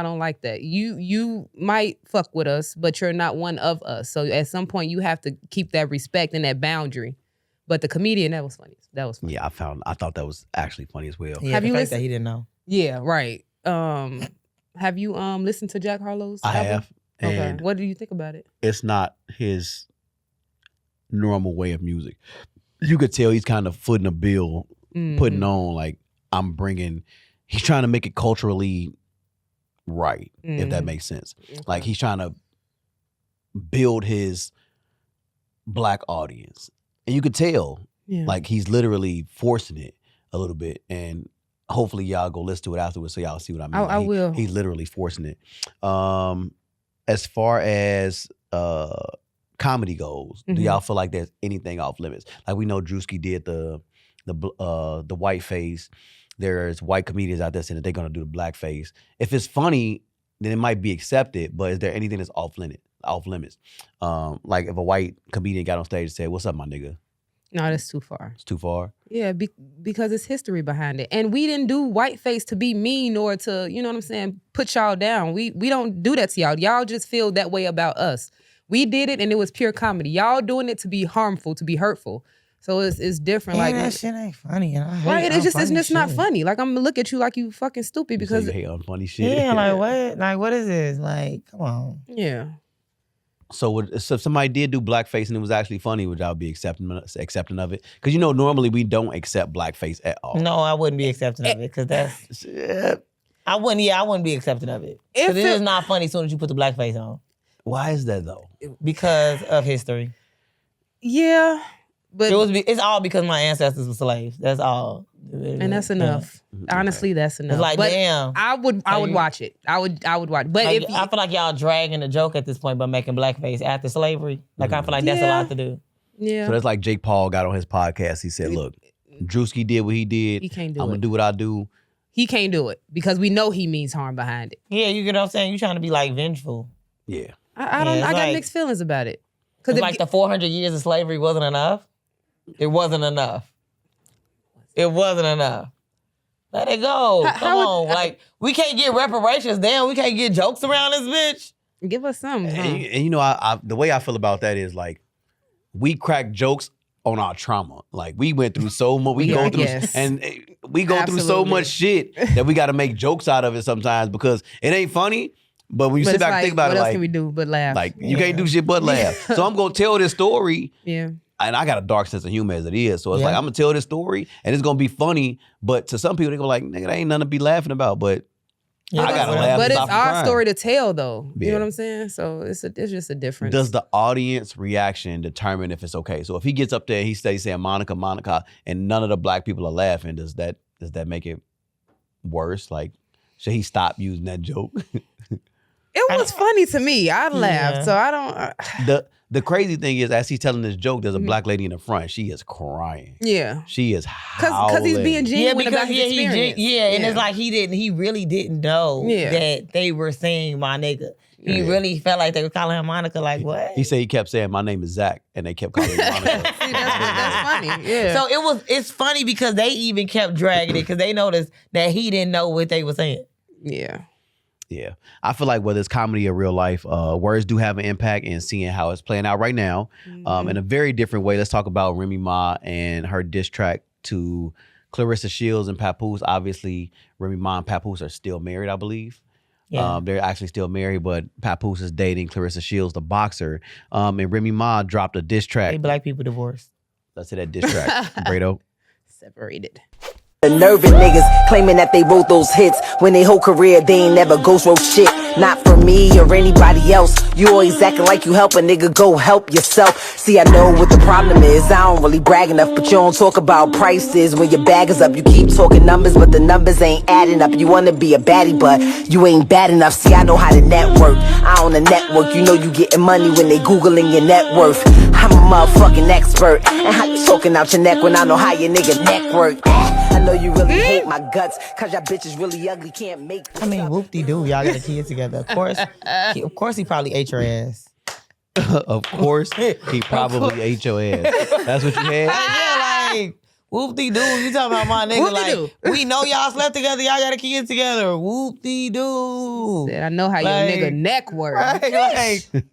don't like that. You might fuck with us, but you're not one of us. So at some point you have to keep that respect and that boundary. But the comedian, that was funny. Yeah, I thought that was actually funny as well. Yeah, Have the you fact listened? that he didn't know. Yeah, right. Have you listened to Jack Harlow's I album? have. Okay. And What do you think about it? it's not his normal way of music. You could tell he's kind of footing a bill, putting on like he's trying to make it culturally right, if that makes sense. Okay. Like he's trying to build his black audience. And you could tell, like he's literally forcing it a little bit. And hopefully y'all go listen to it afterwards so y'all see what I mean. I will. He's literally forcing it. As far as comedy goes, do y'all feel like there's anything off limits? Like we know Drewski did the white face. There's white comedians out there saying that they're gonna do the black face. If it's funny, then it might be accepted. But is there anything that's off limits? Like if a white comedian got on stage and said, "What's up, my nigga?" No, that's too far. It's too far. Yeah, because it's history behind it. And we didn't do whiteface to be mean or to, you know what I'm saying, put y'all down. We don't do that to y'all. Y'all just feel that way about us. We did it and it was pure comedy. Y'all doing it to be harmful, to be hurtful. So it's different. Yeah, like that shit ain't funny. And I hate right, it's unfunny just not shit. funny. Like I'm gonna look at you like you fucking stupid because you hate unfunny shit. Yeah, like what? Like what is this? Like, come on. yeah. So if somebody did do blackface and it was actually funny, would y'all be accepting of it? Because normally we don't accept blackface at all. No, I wouldn't be accepting of it because that's. I wouldn't be accepting of it. If Because it is not funny as soon as you put the blackface on. Why is that though? Because of history. Yeah. But It's all because my ancestors were slaves. That's all. and that's enough. Honestly, that's enough. It's like, but damn. I would watch it. I would watch. But Like, if I feel like y'all dragging the joke at this point by making blackface after slavery. Like I feel like that's a lot to do. yeah. So that's like Jake Paul got on his podcast. He said, "Look, Drewski did what he did. He can't do I'm it. gonna do what I do." He can't do it because we know he means harm behind it. Yeah, you get what I'm saying? You trying to be like vengeful. Yeah. I don't. Yeah, it's I got like- mixed feelings about it. It's Because like the 400 years of slavery wasn't enough. It wasn't enough. It wasn't enough. Let it go. Come on. Like, we can't get reparations. Damn, we can't get jokes around this bitch. give us some. And I the way I feel about that is like we crack jokes on our trauma. Like we went through so much. We Yeah, go I through guess. and we go through so Absolutely. much shit that we got to make jokes out of it sometimes because it ain't funny. But when you But sit it's back and like, think about what it, else like can we do but laugh? you can't do shit but laugh. So I'm gonna tell this story. yeah. and I got a dark sense of humor as it is. So it's like, I'm going to tell this story and it's going to be funny. But to some people, they go like, nigga, that ain't nothing to be laughing about. But I got to laugh. But it's our crying. Story to tell, though. You Yeah. know what I'm saying? So it's just a difference. Does the audience reaction determine if it's okay? So if he gets up there and he stays saying Monica, Monica, and none of the black people are laughing, does that make it worse? Like, should he stop using that joke? It was funny to me. I laughed, so I don't. The crazy thing is, as he's telling this joke, there's a black lady in the front. She is crying. Yeah, she is howling. Because he's being genuine about his experience. And it's like he really didn't know that they were saying my nigga. He really felt like they were calling him Monica. Like what? He said he kept saying my name is Zach, and they kept calling him Monica. See, that's funny. Yeah. So it's funny because they even kept dragging it because they noticed that he didn't know what they were saying. Yeah. Yeah. I feel like whether it's comedy or real life, words do have an impact, and seeing how it's playing out right now in a very different way. Let's talk about Remy Ma and her diss track to Clarissa Shields and Papoose. Obviously, Remy Ma and Papoose are still married, I believe. Yeah. They're actually still married, but Papoose is dating Clarissa Shields, the boxer. And Remy Ma dropped a diss track. Hey, black people divorced. Let's say that diss track. Brado. Separated. The nervous niggas claiming that they wrote those hits when they whole career they ain't never ghost wrote shit. Not for me or anybody else. You always acting like you help a nigga, go help yourself. See, I know what the problem is. I don't really brag enough, but you don't talk about prices. When your bag is up, you keep talking numbers, but the numbers ain't adding up. You wanna be a baddie, but you ain't bad enough. See, I know how to network. I own a network. You know you getting money when they Googling your net worth. I'm a motherfucking expert. And how you talking out your neck when I know how your nigga neck work? I know you really hate my guts, cause y'all bitches really ugly, can't make this. I mean, whoop-de-doo, y'all got a kid together. Of course he probably ate your ass. Of course, he probably ate your ass. That's what you had? Yeah, like, whoop-de-doo, you talking about my nigga, like, we know y'all slept together, y'all got a kid together. Whoop-de-doo. Said, I know how your nigga neck work. Right, like,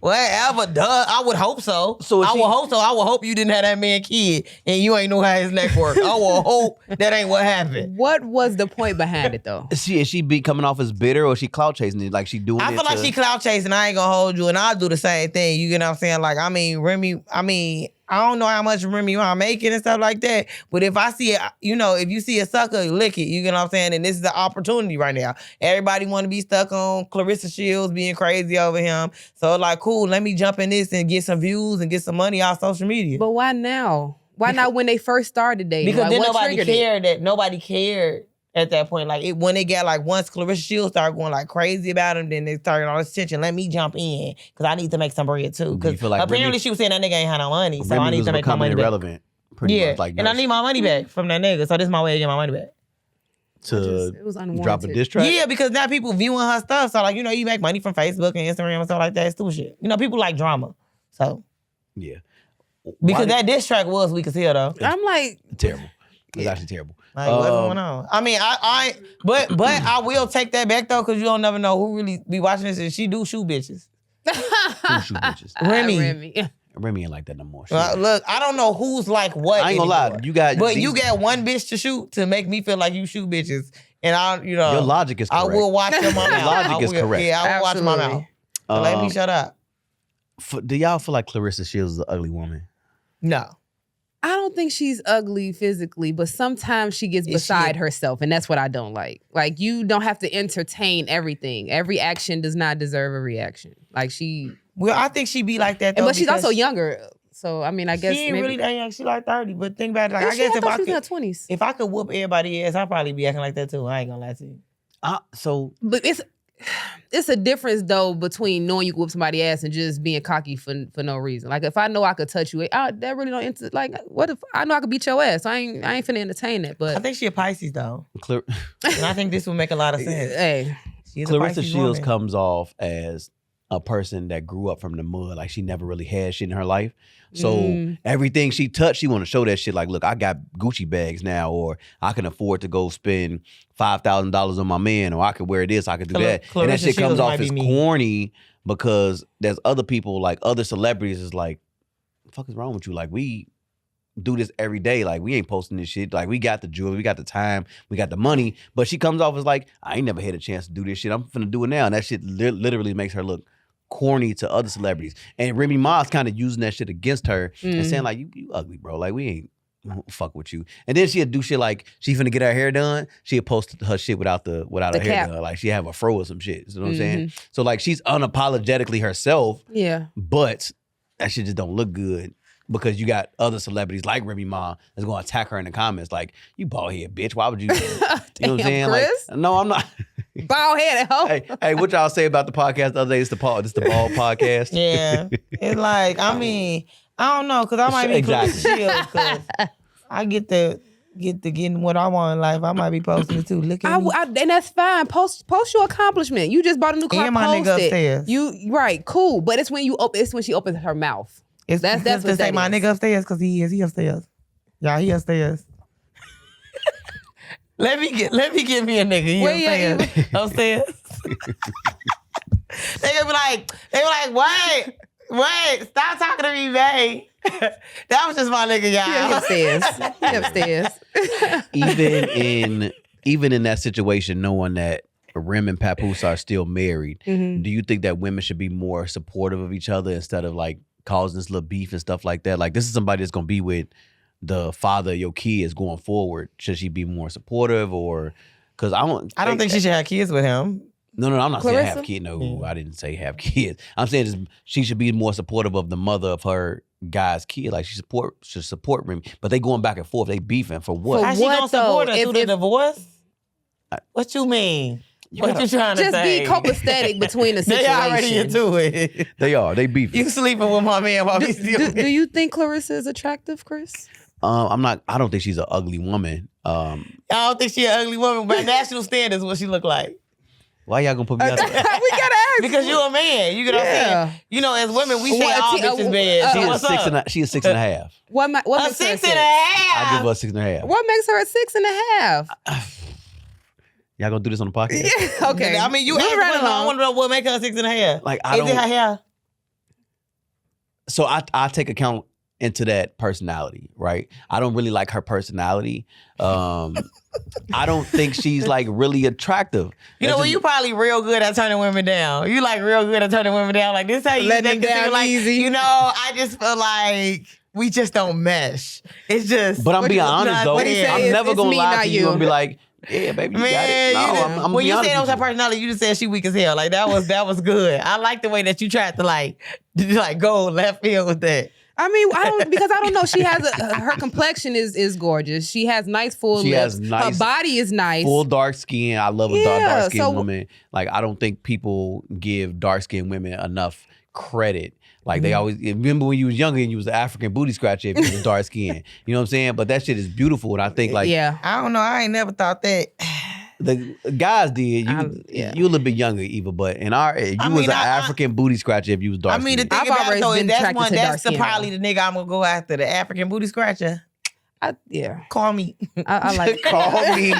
whatever, duh. I would hope so. I would hope so. I would hope you didn't have that man kid and you ain't know how his neck worked. I would hope that ain't what happened. What was the point behind it though? Is she be coming off as bitter, or she clout chasing it? Like she doing I feel like she clout chasing. I ain't gonna hold you, and I'll do the same thing. You get what I'm saying? Like, Remy, I don't know how much Remy I'm making and stuff like that. But if I see it, if you see a sucker, lick it. You get what I'm saying? And this is the opportunity right now. Everybody want to be stuck on Clarissa Shields being crazy over him. So like, cool, let me jump in this and get some views and get some money off social media. But why now? Why not when they first started dating? Because then nobody nobody cared at that point. Like when they got like, once Clarissa Shields started going like crazy about him, then they started all this attention. Let me jump in because I need to make some bread too. Because like apparently she was saying that nigga ain't had no money, so I need to make my money irrelevant, back. Pretty much, like, and I need my money back from that nigga. So this is my way to get my money back. It was unwarranted. Drop a diss track? Yeah, because now people viewing her stuff. So like, you make money from Facebook and Instagram and stuff like that. It's stupid shit. People like drama. So yeah. Because that diss track was weak as hell though. I'm like terrible. It's actually terrible. Like, what's going on? I mean, but I will take that back though, because you don't never know who really be watching this, and she do shoot bitches. Who shoot bitches? Remy ain't like that no more. Look, I don't know who's like what. I ain't gonna lie, you got one bitch to shoot to make me feel like you shoot bitches, and your logic is correct. I will watch your mouth. Your logic is correct. Yeah, I will watch my mouth. So let me shut up. Do y'all feel like Clarissa Shields is an ugly woman? No. I don't think she's ugly physically, but sometimes she gets beside herself, and that's what I don't like. Like, you don't have to entertain everything. Every action does not deserve a reaction. Like, Well, I think she be like that though. But she's also younger. So, I mean, I guess she ain't really that young. She like 30. But think about it. Like, I guess if she was in her 20s. If I could whoop everybody's ass, I'd probably be acting like that too. I ain't gonna lie to you. But it's a difference though between knowing you can whoop somebody's ass and just being cocky for no reason. Like, if I know I could touch you, that really don't like. What if I know I could beat your ass? I ain't finna entertain that. But I think she a Pisces though, and I think this would make a lot of sense. Hey, Clarissa Shields comes off as a person that grew up from the mud. Like, she never really had shit in her life. So everything she touched, she want to show that shit. Like, look, I got Gucci bags now, or I can afford to go spend $5,000 on my man, or I could wear this, I could do that. And that shit comes off as corny because there's other people, like other celebrities, is like, what the fuck is wrong with you? Like, we do this every day. Like, we ain't posting this shit. Like, we got the jewelry, we got the time, we got the money. But she comes off as like, I ain't never had a chance to do this shit. I'm finna do it now. And that shit literally makes her look corny to other celebrities. And Remy Ma's kind of using that shit against her and saying like, you ugly, bro. Like, we ain't fuck with you. And then she'd do shit like she finna get her hair her she'd post her shit without her hair done. Like she have a fro or some shit. You know what I'm saying? So like she's unapologetically herself. Yeah. But that shit just don't look good because you got other celebrities like Remy Ma that's gonna attack her in the comments like, you bald head bitch. Why would you? You know what I'm saying? Chris? Like, no, I'm not. Bald headed hoe. Hey, what y'all say about the podcast the other day? It's the bald podcast. Yeah. It's like, I mean, I don't know, because I might be putting shields because I get to getting what I want in life. I might be posting it too. Look at me. And that's fine. Post your accomplishment. You just bought a new car. And my nigga upstairs. Right, cool. But it's when she opens her mouth. That's what to say my nigga upstairs because he upstairs. Yeah, he upstairs. Let me get me a nigga. He upstairs. They gonna be like, wait, stop talking to me, babe. That was just my nigga, y'all. He upstairs. Even in that situation, knowing that Rem and Papoose are still married, do you think that women should be more supportive of each other instead of like causing this little beef and stuff like that? Like, this is somebody that's gonna be with the father of your kids going forward. Should she be more supportive, or because I don't think she should have kids with him. No, I'm not Clarissa? saying have kids. No, I didn't say have kids. I'm saying she should be more supportive of the mother of her guy's kid. Like, should support Remy. But they going back and forth. They beefing for what? How she gonna support her through the divorce? What you mean? What you trying to say? Just be copacetic between the situation. They already into it. They beefing. You sleeping with my man while we still. Do you think Clarissa is attractive, Chris? I don't think she's an ugly woman. I don't think she's an ugly woman. By national standards, what she look like? Why y'all gonna put me out there? We gotta ask. Because you're a man. You know what I'm saying? You know, as women, we say all bitches bad. She is 6.5. What A makes her 6.5. I give her a 6.5. What makes her a 6.5? Y'all gonna do this on the podcast? Yeah, okay. I mean, you asked right women, I want to know what makes her a 6.5. Like, Is it her hair? So I take account into that personality, right? I don't really like her personality. I don't think she's like really attractive. You know, you probably real good at turning women down. You like real good at turning women down. Like, this how you Let think them down like, easy. you know, I just feel like we just don't mesh. It's just. But I'm being honest though. I'm never gonna lie to you and be like, yeah, baby, you got it. No, I'm when you said said it was her personality, you just said she weak as hell. Like, that was good. I like the way that you tried to like go left field with that. I mean, I don't know. She has her complexion is gorgeous. She has nice full lips. Her body is nice. Full dark skin. I love a dark skinned woman. Like, I don't think people give dark skinned women enough credit. Like, they always remember when you was younger and you was an African booty scratcher if you was dark skinned. You know what I'm saying? But that shit is beautiful, and I think like I don't know. I ain't never thought that. The guys did. You a little bit younger, Eva, but in our you was an African booty scratcher if you was dark. I mean, the thing about it though, that's probably the nigga I'm gonna go after, the African booty scratcher. Call me. I like call me.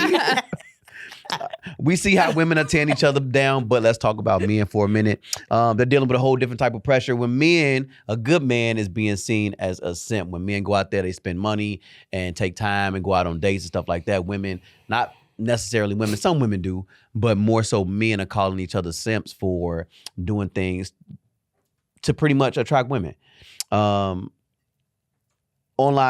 We see how women are tearing each other down, but let's talk about men for a minute. They're dealing with a whole different type of pressure. When men, a good man is being seen as a simp. When men go out there, they spend money and take time and go out on dates and stuff like that. Women, not necessarily women, some women do, but more so men are calling each other simps for doing things to pretty much attract women. Online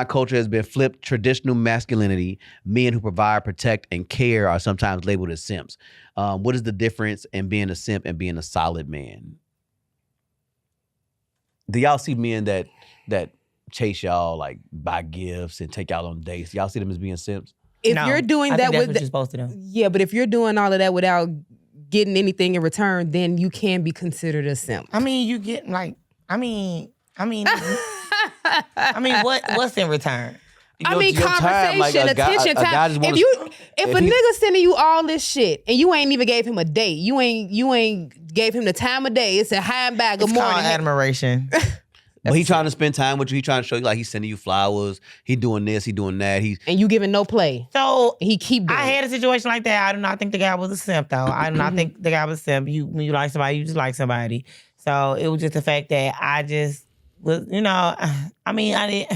culture has been flipped. Traditional masculinity, men who provide, protect, and care are sometimes labeled as simps. What is the difference in being a simp and being a solid man? Do y'all see men that chase y'all, like buy gifts and take y'all on dates? Y'all see them as being simps? If you're doing that with what you're supposed to do. Yeah, but if you're doing all of that without getting anything in return, then you can be considered a simp. I mean, you get like, I mean, what's in return? Conversation, attention, time. If a nigga sending you all this shit and you ain't even gave him a date, you ain't gave him the time of day. It's a hi and bye, good morning. Called admiration. But he trying to spend time with you. He trying to show you like he's sending you flowers. He doing this. He doing that. And you giving no play. So he keep doing. I had a situation like that. I do not think the guy was a simp though. I do not think the guy was a simp. When you like somebody, you just like somebody. So it was just the fact that I just was, you know, I mean,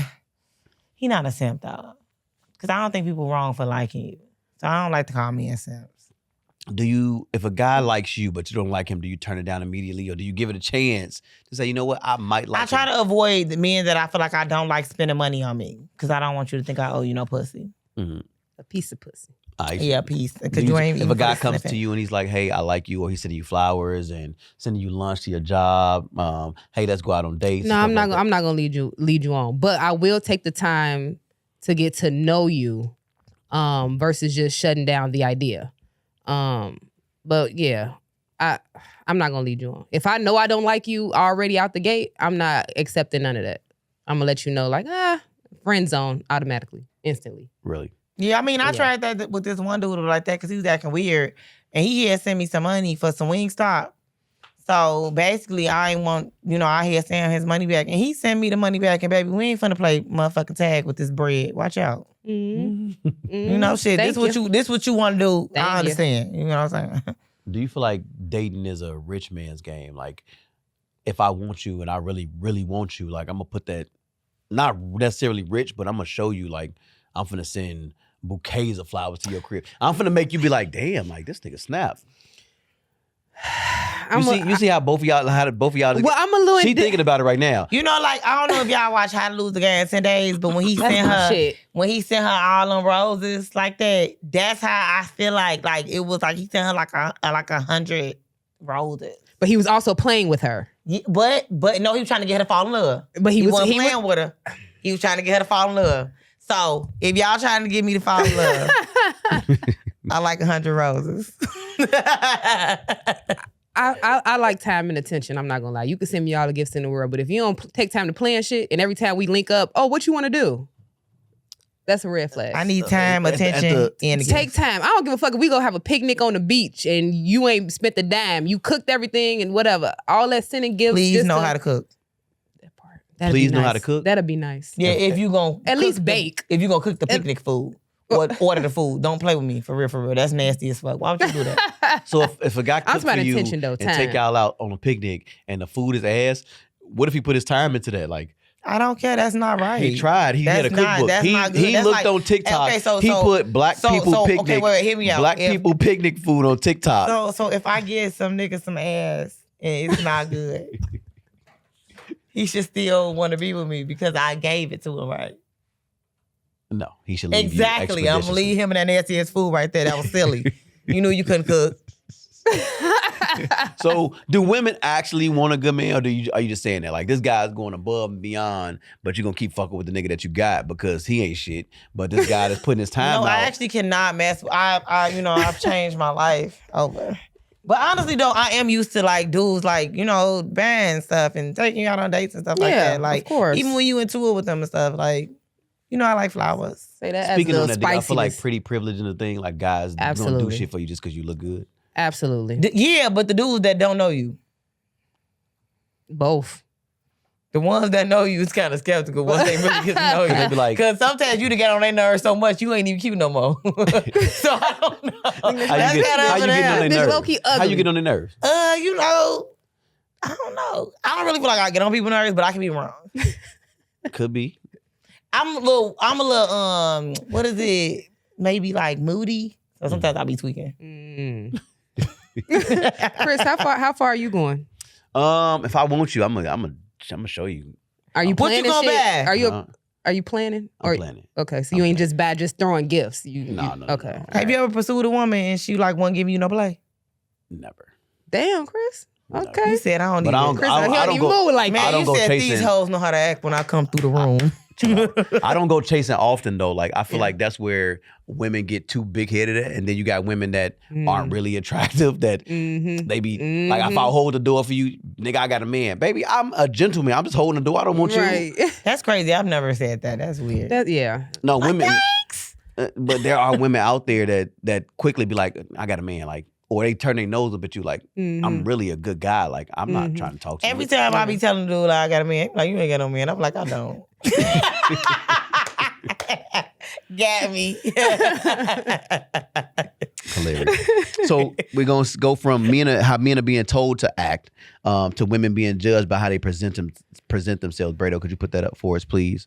he not a simp though. Because I don't think people wrong for liking you. So I don't like to call me a simp. if a guy likes you but you don't like him, do you turn it down immediately, or do you give it a chance to say, you know what, I might like him? I try to avoid the men that I feel like I don't like spending money on me, because I don't want you to think I owe you no pussy. Mm-hmm. A piece of pussy. Yeah, a piece. Because you ain't. If a guy comes to you and he's like, hey, I like you, or he's sending you flowers and sending you lunch to your job, hey, let's go out on dates. No, I'm not gonna lead you on, but I will take the time to get to know you, versus just shutting down the idea. But yeah, I'm not gonna lead you on. If I know I don't like you already out the gate, I'm not accepting none of that. I'm gonna let you know, like, friend zone automatically, instantly. Really? Yeah, I mean, I tried that with this one dude like that because he was acting weird, and he had sent me some money for some Wingstop. So basically, I had sent him his money back, and he sent me the money back. And baby, we ain't finna play motherfucking tag with this bread. Watch out. Mm-hmm. You know, shit. This what you want to do. I understand. You know what I'm saying? Do you feel like dating is a rich man's game? Like, if I want you and I really, really want you, like, I'm gonna put that, not necessarily rich, but I'm gonna show you, like, I'm finna send bouquets of flowers to your crib. I'm finna make you be like, damn, like, this nigga snap. You see how both of y'all. Well, I'm a little. She thinking about it right now. You know, like, I don't know if y'all watch How to Lose the Guy in 10 Days, but when he sent her all them roses like that, that's how I feel like it was like he sent her like 100 roses. But he was also playing with her. Yeah, but no, he was trying to get her to fall in love. But he wasn't playing with her. He was trying to get her to fall in love. So if y'all trying to get me to fall in love, I like 100 roses. I like time and attention. I'm not gonna lie. You can send me all the gifts in the world, but if you don't take time to plan shit, and every time we link up, what you want to do? That's a red flag. I need time, attention, and take time. I don't give a fuck if we go have a picnic on the beach and you ain't spent the dime. You cooked everything and whatever. All that sending gifts. Please know how to cook. That part. Please know how to cook. That'd be nice. Yeah, if you gonna at least bake. If you gonna cook the picnic food. Or order the food. Don't play with me, for real. That's nasty as fuck. Why would you do that? So if a guy cooks for you and take y'all out on a picnic and the food is ass, what if he put his time into that? Like, I don't care. That's not right. He tried. He had a cookbook. He looked on TikTok. Okay, he put black people picnic. Okay, wait, hear me out. Black people picnic food on TikTok. So if I give some nigga some ass and it's not good, he should still want to be with me because I gave it to him, right? No, he should leave exactly. I'm gonna leave him in that nasty ass food right there. That was silly. You knew you couldn't cook. So, do women actually want a good man, or are you just saying that like this guy's going above and beyond, but you're gonna keep fucking with the nigga that you got because he ain't shit, but this guy that's putting his time out. I actually cannot mess. I've changed my life over. But honestly though, I am used to like dudes like, band stuff and taking you out on dates and stuff like that. Like, of course. Even when you into it with them and stuff, like. I like flowers. Say that. Speaking of that, I feel like pretty privilege in the thing. Like guys don't do shit for you just because you look good. Absolutely. Yeah, but the dudes that don't know you, both. The ones that know you is kind of skeptical once they really get to know you. They be like, because sometimes you to get on their nerves so much you ain't even cute no more. So I don't know. How you get on their nerves? How you get on their nerves? I don't know. I don't really feel like I get on people's nerves, but I can be wrong. Could be. I'm a little, what is it? Maybe like moody. So sometimes I'll be tweaking. Chris, how far are you going? If I want you, I'm gonna show you. Are you planning? What you gonna buy? Are you planning? I'm planning. Okay, so you ain't just just throwing gifts. No. Okay. Have you ever pursued a woman and she like won't give you no play? Never. Damn, Chris. Okay. You said I don't need it. Chris, I don't go like man, you said these hoes know how to act when I come through the room. I don't go chasing often though. Like I feel like that's where women get too big headed at, and then you got women that aren't really attractive. That they be like, if I hold the door for you, nigga, I got a man. Baby, I'm a gentleman. I'm just holding the door. I don't want you. That's crazy. I've never said that. That's weird. No women. Thanks. But there are women out there that quickly be like, I got a man. Like. Or they turn their nose up at you like, I'm really a good guy. Like, I'm not trying to talk to you. Every time I be telling the dude, like, I got a man, like, you ain't got no man. I'm like, I don't. Got me. Hilarious. So we're going to go from how men are being told to act to women being judged by how they present themselves. Brado, could you put that up for us, please?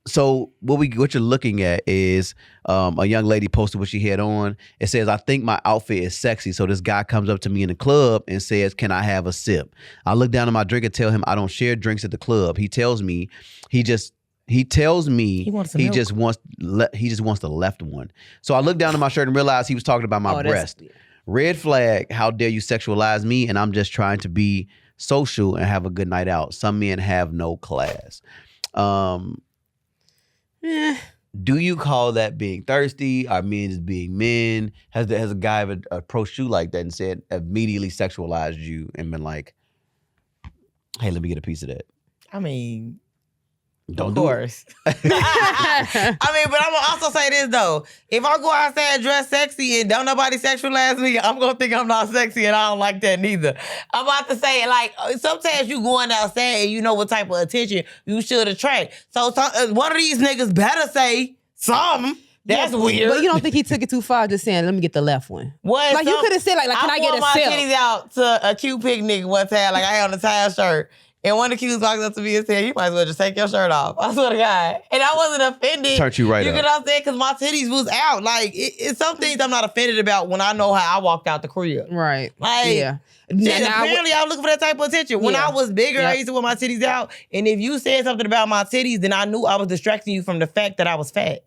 So what you're looking at is a young lady posted what she had on. It says, I think my outfit is sexy. So this guy comes up to me in the club and says, can I have a sip? I look down at my drink and tell him I don't share drinks at the club. He tells me he just wants the left one. So I look down at my shirt and realize he was talking about my breast. Red flag, how dare you sexualize me? And I'm just trying to be social and have a good night out. Some men have no class. Do you call that being thirsty? Are men just being men? Has a guy ever approached you like that and said, immediately sexualized you and been like, hey, let me get a piece of that? I mean, don't of do course. I mean, but I'm gonna also say this though. If I go outside dressed sexy and don't nobody sexualize me, I'm gonna think I'm not sexy and I don't like that neither. I'm about to say, like, sometimes you going outside and you know what type of attention you should attract. So one of these niggas better say something. That's weird. But you don't think he took it too far just saying, let me get the left one? What? Like, you could have said, like, can I get a sip? I wore my titties out to a cute picnic one time. Like, I had on a tie shirt. And one of the cues walked up to me and said, you might as well just take your shirt off. I swear to God. And I wasn't offended. Turned you right up. You get what I'm saying? Because my titties was out. Like, it's some things I'm not offended about when I know how I walked out the crib. Right. Like, yeah. Apparently I was looking for that type of attention. When I was bigger, I used to wear my titties out. And if you said something about my titties, then I knew I was distracting you from the fact that I was fat.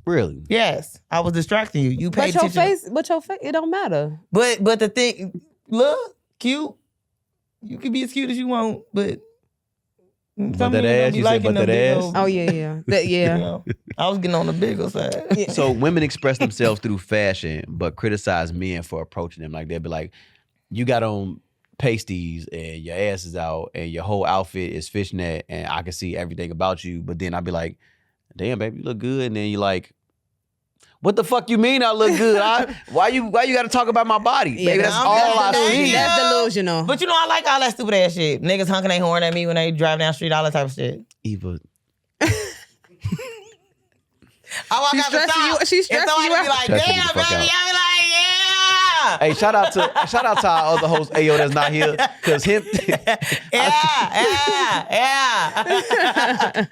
Really? Yes. I was distracting you. You paid attention. But your face, it don't matter. But the thing, look, cute. You can be as cute as you want, but... But that ass, you said, but that ass? Oh, yeah. Yeah. You know, I was getting on the bigger side. Yeah. So women express themselves through fashion, but criticize men for approaching them. Like, they'll be like, you got on pasties and your ass is out and your whole outfit is fishnet and I can see everything about you. But then I'd be like, damn, baby, you look good. And then you're like, what the fuck you mean I look good? Why you got to talk about my body? Yeah, baby, that's all I see. That's delusional. But you know, I like all that stupid ass shit. Niggas honking their horn at me when they drive down the street, all that type of shit. Eva. I walk out the stop. She's stressing you out. Be like, damn, baby. I be like, yeah. Hey, shout out to our other host, Ayo, that's not here. Cause him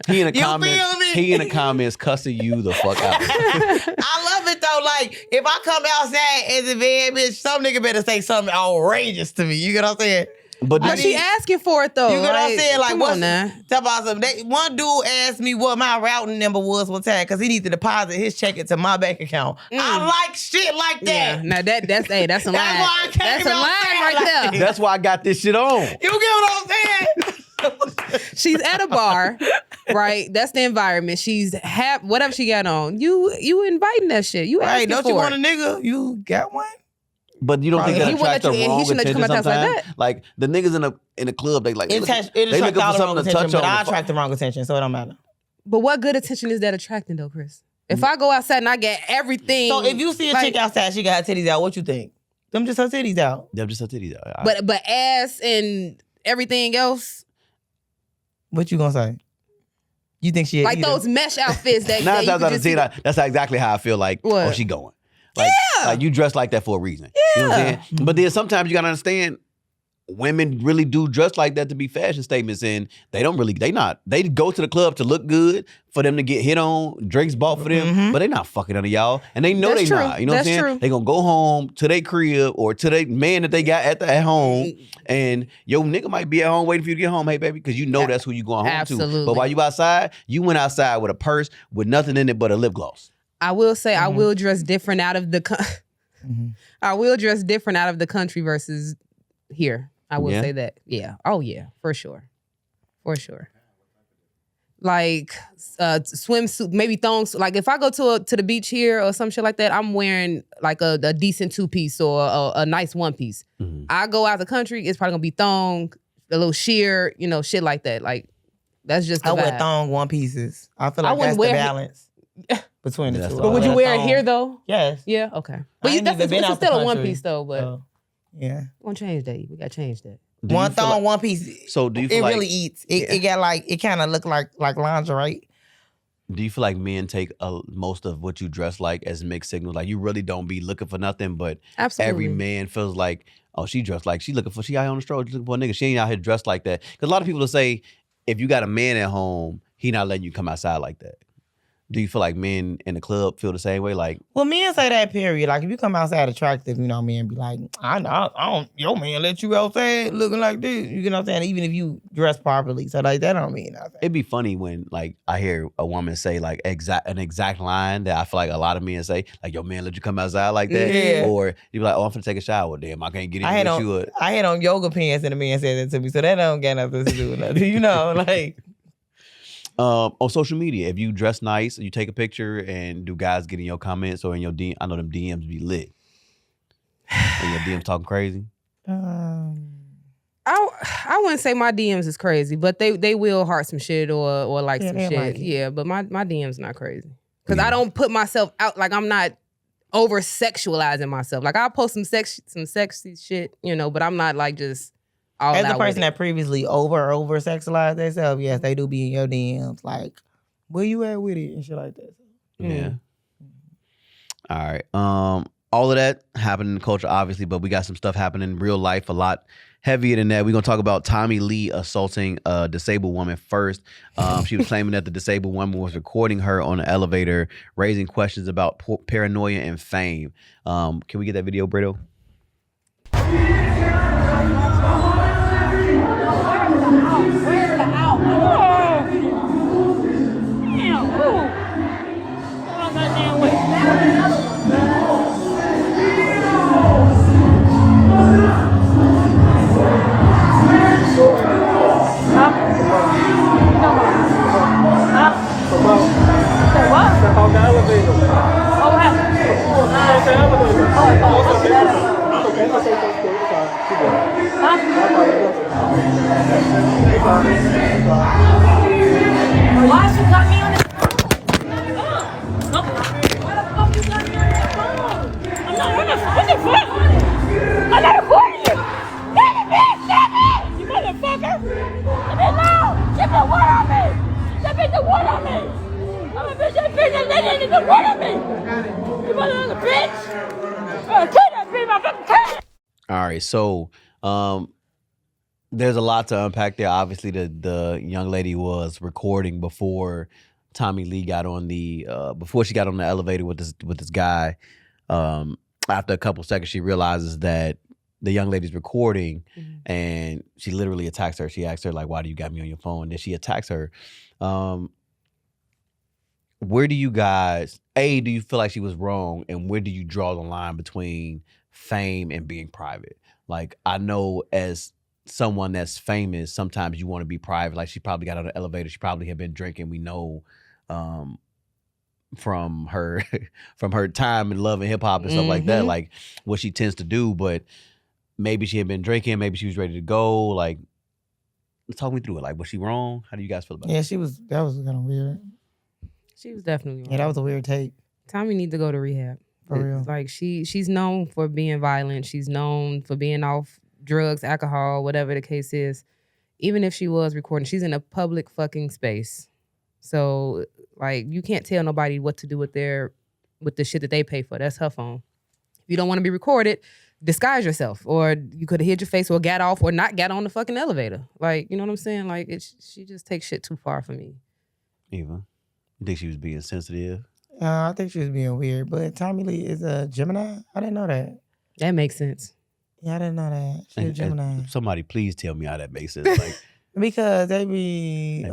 he in the comments cussing you the fuck out. I love it though. Like, if I come outside as a bad bitch, some nigga better say something outrageous to me. You get what I'm saying? But she asking for it though. You get what I'm saying? Like, what's talk about something. One dude asked me what my routing number was one time because he needed to deposit his check into my bank account. I like shit like that. Yeah, now that's a line. That's why I came That's a line right there. That's why I got this shit on. You get what I'm saying? She's at a bar, right? That's the environment. She's whatever she got on. You inviting that shit. You asking don't for you want it. a nigga? You got one? But you don't think that attracts the wrong attention sometimes? Like, like the niggas in the club, they like It attracts all the wrong attention, but I attract the wrong attention, so it don't matter. But what good attention is that attracting though, Chris? If I go outside and I get everything. So if you see a chick outside, she got her titties out, what you think? Them just her titties out. Them just her titties out. But ass and everything else. What you gonna say? You think she like those mesh outfits that that's exactly how I feel like. What? Oh, she going. Like you dress like that for a reason. Yeah. You know what I'm saying? But then sometimes you gotta understand women really do dress like that to be fashion statements, and they go to the club to look good, for them to get hit on, drinks bought for them, but they not fucking under y'all. And they know That's they true. not. You know what I'm saying? True. They gonna go home to their crib or to their man that they got at home, and your nigga might be at home waiting for you to get home, hey baby, because you know that's who you going home to. But while you outside, you went outside with a purse with nothing in it but a lip gloss. I will say I will dress different out of the I will dress different out of the country versus here. I will say that. Yeah. Oh yeah, for sure. For sure. Like swimsuit, maybe thongs. Like if I go to the beach here or some shit like that, I'm wearing like a decent 2-piece or a nice 1-piece. I go out the country, it's probably gonna be thong, a little sheer, shit like that. Like that's just the vibe. wear thong 1-pieces. I feel like that's the balance. Between the two. But would you wear it here though? Yes. Yeah. Okay. But it's still a 1-piece though. But yeah, we're gonna change that. We gotta change that. One thong, 1-piece. So do you feel really eats? It got like it kind of look like lingerie. Do you feel like men take most of what you dress like as mixed signals? Like you really don't be looking for nothing, but every man feels like, oh, she dressed like she out on the stroll, she looking for a nigga. She ain't out here dressed like that. Because a lot of people will say, if you got a man at home, he not letting you come outside like that. Do you feel like men in the club feel the same way? Like, well, men say that, period. Like, if you come outside attractive, you know, men be like, I don't, your man let you outside looking like this. You know what I'm saying? Even if you dress properly. So, like, that don't mean nothing. it'd be funny when, like, I hear a woman say, like, an exact line that I feel like a lot of men say, like, your man let you come outside like that? Yeah. Or you be like, oh, I'm finna take a shower. Damn, I can't get in with you. I had on yoga pants and the man said that to me. So, that don't got nothing to do with nothing. You know, like... on social media, if you dress nice, you take a picture, and do guys get in your comments or in your DM? I know them DMs be lit. And your DMs talking crazy? I wouldn't say my DMs is crazy, but they will heart some shit or like some shit. Like yeah, but my DMs not crazy. Because I don't put myself out, like I'm not over sexualizing myself. Like I'll post some sexy shit, you know, but I'm not like just all as out a person with it. that previously over sexualized themselves, yes, they do be in your DMs like, where you at with it and shit like that. Yeah. All right. All of that happened in the culture, obviously, but we got some stuff happening in real life a lot heavier than that. We're gonna talk about Tommy Lee assaulting a disabled woman first. She was claiming that the disabled woman was recording her on the elevator, raising questions about paranoia and fame. Can we get that video, Brito? Why she got me on the phone? Why the fuck you got me on the phone? I'm not on the phone. What the fuck? I'm not recording you. Damn it, bitch! Damn it! You motherfucker! Leave me alone! She put a word on me! That bitch a word on me! I'm a bitch, that lady need a word on me! You motherfucker bitch! I'm gonna kill that bitch, my fucking cat! All right, so there's a lot to unpack there. Obviously, the young lady was recording before Tommy Lee got on before she got on the elevator with this guy. After a couple seconds, she realizes that the young lady's recording, and she literally attacks her. She asks her, like, why do you got me on your phone? Then she attacks her. Where do you guys, do you feel like she was wrong, and where do you draw the line between fame and being private? Like, I know as someone that's famous, sometimes you want to be private. Like, she probably got on the elevator. She probably had been drinking. We know from her time in love and hip hop and stuff like that, like what she tends to do. But maybe she had been drinking. Maybe she was ready to go. Like, talk me through it. Like, was she wrong? How do you guys feel about it? Yeah, that was kind of weird. She was definitely wrong. Yeah, that was a weird take. Tommy needs to go to rehab. For real. Like she's known for being violent. She's known for being off drugs, alcohol, whatever the case is. Even if she was recording, she's in a public fucking space. So like you can't tell nobody what to do with the shit that they pay for. That's her phone. If you don't want to be recorded, disguise yourself. Or you could have hid your face or got off or not got on the fucking elevator. Like, you know what I'm saying? Like she just takes shit too far for me. Eva, you think she was being sensitive? I think she was being weird, but Tommy Lee is a Gemini. I didn't know that. That makes sense. Yeah, I didn't know that. She's a Gemini. Somebody please tell me how that makes sense. Like, because they be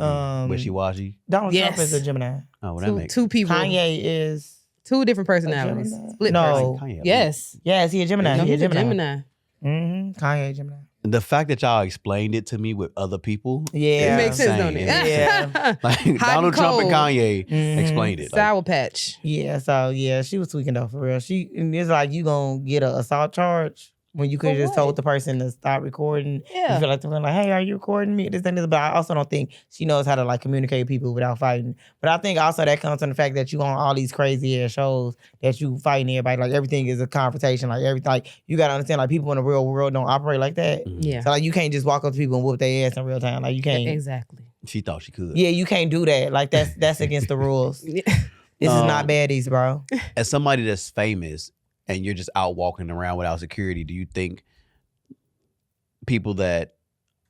wishy-washy. Donald Trump is a Gemini. Oh, well, that makes two people. Kanye is two different personalities. Split no. person. Yes. Yes, he a Gemini. No, he a Gemini. Gemini. Kanye Gemini. The fact that y'all explained it to me with other people, yeah, it makes sense, don't it? Yeah, like Donald Trump and Kanye explained it. Sour Patch. Yeah, so yeah, she was tweaking though for real. And it's like you gonna get an assault charge when you could have just told the person to stop recording. Yeah, you feel like they're like, hey, are you recording me? This and this. But I also don't think she knows how to like communicate with people without fighting. But I think also that comes from the fact that you on all these crazy ass shows that you fighting everybody. Like everything is a confrontation. Like everything, like you gotta understand, like people in the real world don't operate like that. Yeah. So like you can't just walk up to people and whoop their ass in real time. Like you can't. Exactly. She thought she could. Yeah, you can't do that. Like that's against the rules. This is not baddies, bro. As somebody that's famous and you're just out walking around without security, do you think people that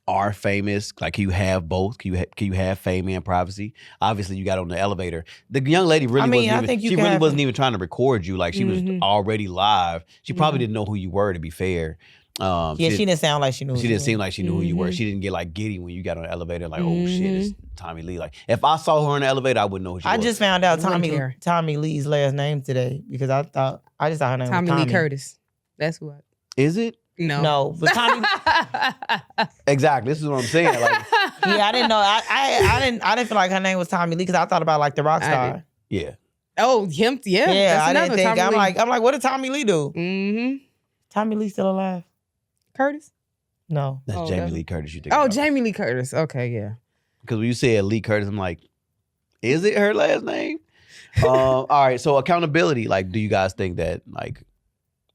are famous? Like, can you have both? Can you have fame and privacy? Obviously, you got on the elevator. The young lady really wasn't even trying to record you. Like, she was already live. She probably didn't know who you were, to be fair. She didn't sound like she knew. She didn't seem like she knew who you were. She didn't get like giddy when you got on the elevator. Like, oh shit, it's Tommy Lee. Like, if I saw her in the elevator, I wouldn't know who she was. I just found out Tommy Lee's last name today because I just thought her name was Tommy Lee Curtis. That's what. Is it? No, but Tommy. Exactly. This is what I'm saying. Like, yeah, I didn't know. I didn't feel like her name was Tommy Lee because I thought about like the rock star. Yeah. Oh, him. Yeah. Yeah, I didn't think. I'm like, what did Tommy Lee do? Mm-hmm. Tommy Lee still alive? Curtis? No. That's Jamie Lee Curtis you think about. Oh, Jamie Lee Curtis. Okay, yeah. Because when you said Lee Curtis, I'm like, is it her last name? All right, so accountability. Like, do you guys think that, like,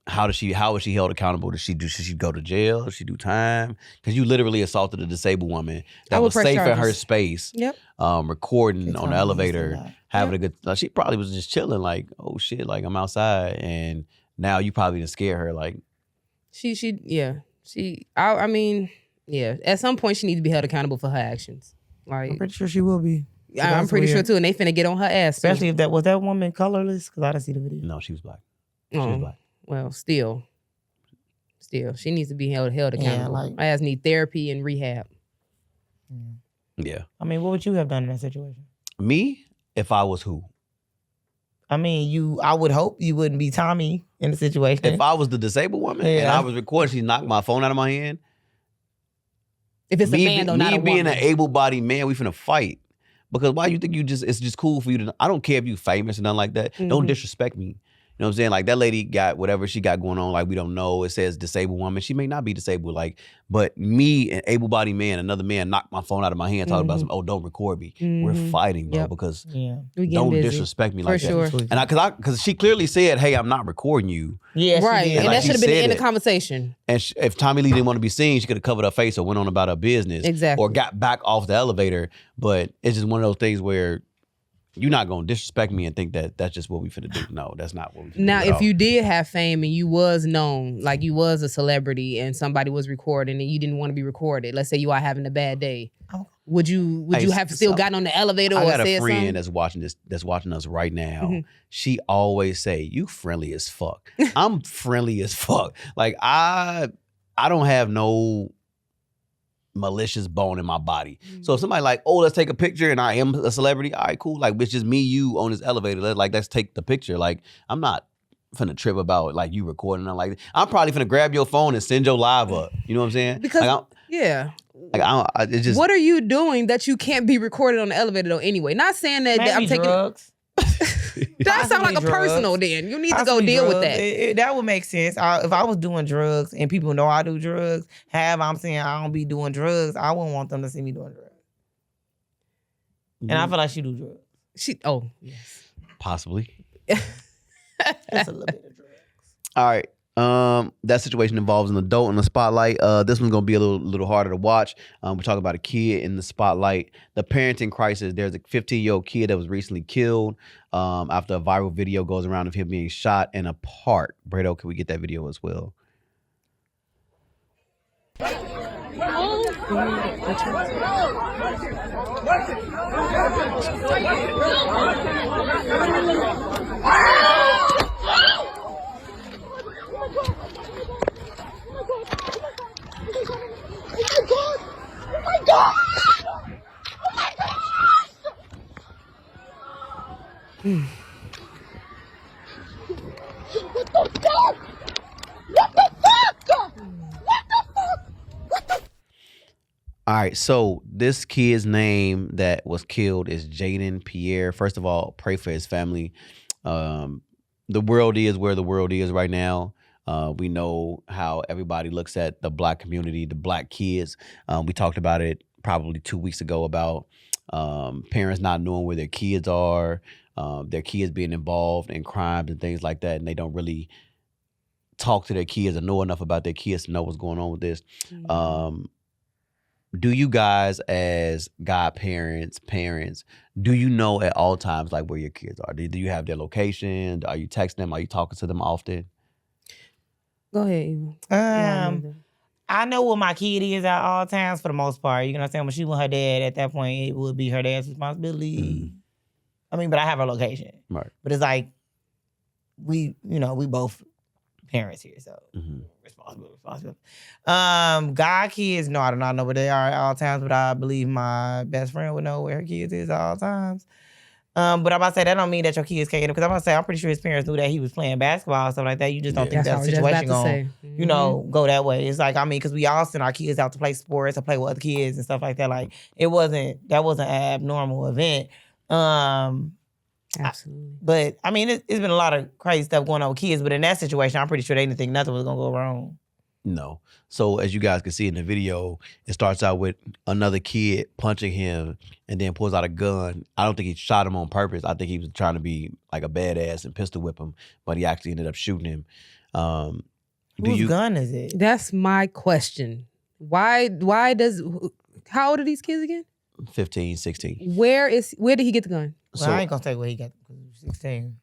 how is she held accountable? Should she go to jail? Does she do time? Because you literally assaulted a disabled woman that was safe in her space. Yep. Recording on the elevator, having a good. She probably was just chilling, like, oh shit, like I'm outside, and now you probably didn't scare her, like. I mean, at some point she needs to be held accountable for her actions. Like, I'm pretty sure she will be. I'm pretty sure too, and they finna get on her ass. Especially if that woman colorless, because I didn't see the video. No, she was black. She was black. Well, still, she needs to be held accountable. Yeah, like, her ass need therapy and rehab. Yeah. I mean, what would you have done in that situation? Me, if I was who? I mean, I would hope you wouldn't be Tommy in the situation. If I was the disabled woman and I was recording, she knocked my phone out of my hand. If it's a man, though, not a woman. Me being an able-bodied man, we finna fight. Because why you think it's just cool for you to, I don't care if you famous or nothing like that. Don't disrespect me. You know what I'm saying? Like, that lady got whatever she got going on, like, we don't know. It says disabled woman. She may not be disabled, like, but me, an able-bodied man, another man knocked my phone out of my hand talking about don't record me. We're fighting, bro, because don't disrespect me like that. Sure. And because she clearly said, hey, I'm not recording you. Yeah, right. And that should have been in the conversation. And if Tommy Lee didn't want to be seen, she could have covered her face or went on about her business. Exactly. Or got back off the elevator. But it's just one of those things where you're not going to disrespect me and think that that's just what we finna do. No, that's not what we finna do. Now, if you did have fame and you was known, like you was a celebrity and somebody was recording and you didn't want to be recorded, let's say you are having a bad day, would you have still gotten on the elevator or said something? I got a friend that's watching us right now. She always say, you friendly as fuck. I'm friendly as fuck. Like, I don't have no malicious bone in my body. So if somebody like, oh, let's take a picture and I am a celebrity, all right, cool. Like, it's just me, you on this elevator. Let's take the picture. Like, I'm not finna trip about like you recording. I'm probably finna grab your phone and send your live up. You know what I'm saying? Because it's just. What are you doing that you can't be recorded on the elevator though? Anyway, not saying that I'm taking drugs. That sounds like a personal. Then you need to go deal with that. That would make sense. If I was doing drugs and people know I do drugs, I'm saying I don't be doing drugs, I wouldn't want them to see me doing drugs. And I feel like she do drugs. Yes, possibly. Just a little bit of drugs. All right. That situation involves an adult in the spotlight. This one's gonna be a little harder to watch. We're talking about a kid in the spotlight. The parenting crisis. There's a 15-year-old kid that was recently killed after a viral video goes around of him being shot in a park. Bredo, can we get that video as well? All right, so this kid's name that was killed is Jaden Pierre. First of all, pray for his family. The world is where the world is right now. We know how everybody looks at the black community, the black kids. We talked about it probably 2 weeks ago about parents not knowing where their kids are, their kids being involved in crimes and things like that, and they don't really talk to their kids or know enough about their kids to know what's going on with this. Do you guys as godparents, parents, do you know at all times like where your kids are? Do you have their location? Are you texting them? Are you talking to them often? Go ahead, Eva. I know what my kid is at all times for the most part. You know what I'm saying? When she with her dad, at that point, it would be her dad's responsibility. I mean, but I have her location. Right. But it's like, we both parents here, so responsible. God kids, no, I do not know where they are at all times, but I believe my best friend would know where her kids is at all times. But I'm about to say that don't mean that your kids can't get it, because I'm about to say I'm pretty sure his parents knew that he was playing basketball and stuff like that. You just don't think that situation going go that way. It's like, I mean, because we all send our kids out to play sports or play with other kids and stuff like that. Like that wasn't an abnormal event. Absolutely. But I mean, it's been a lot of crazy stuff going on with kids. But in that situation, I'm pretty sure they didn't think nothing was gonna go wrong. No. So as you guys can see in the video, it starts out with another kid punching him and then pulls out a gun. I don't think he shot him on purpose. I think he was trying to be like a badass and pistol whip him, but he actually ended up shooting him. Whose gun is it? That's my question. How old are these kids again? 15, 16. Where did he get the gun? Well, I ain't gonna say where he got 16.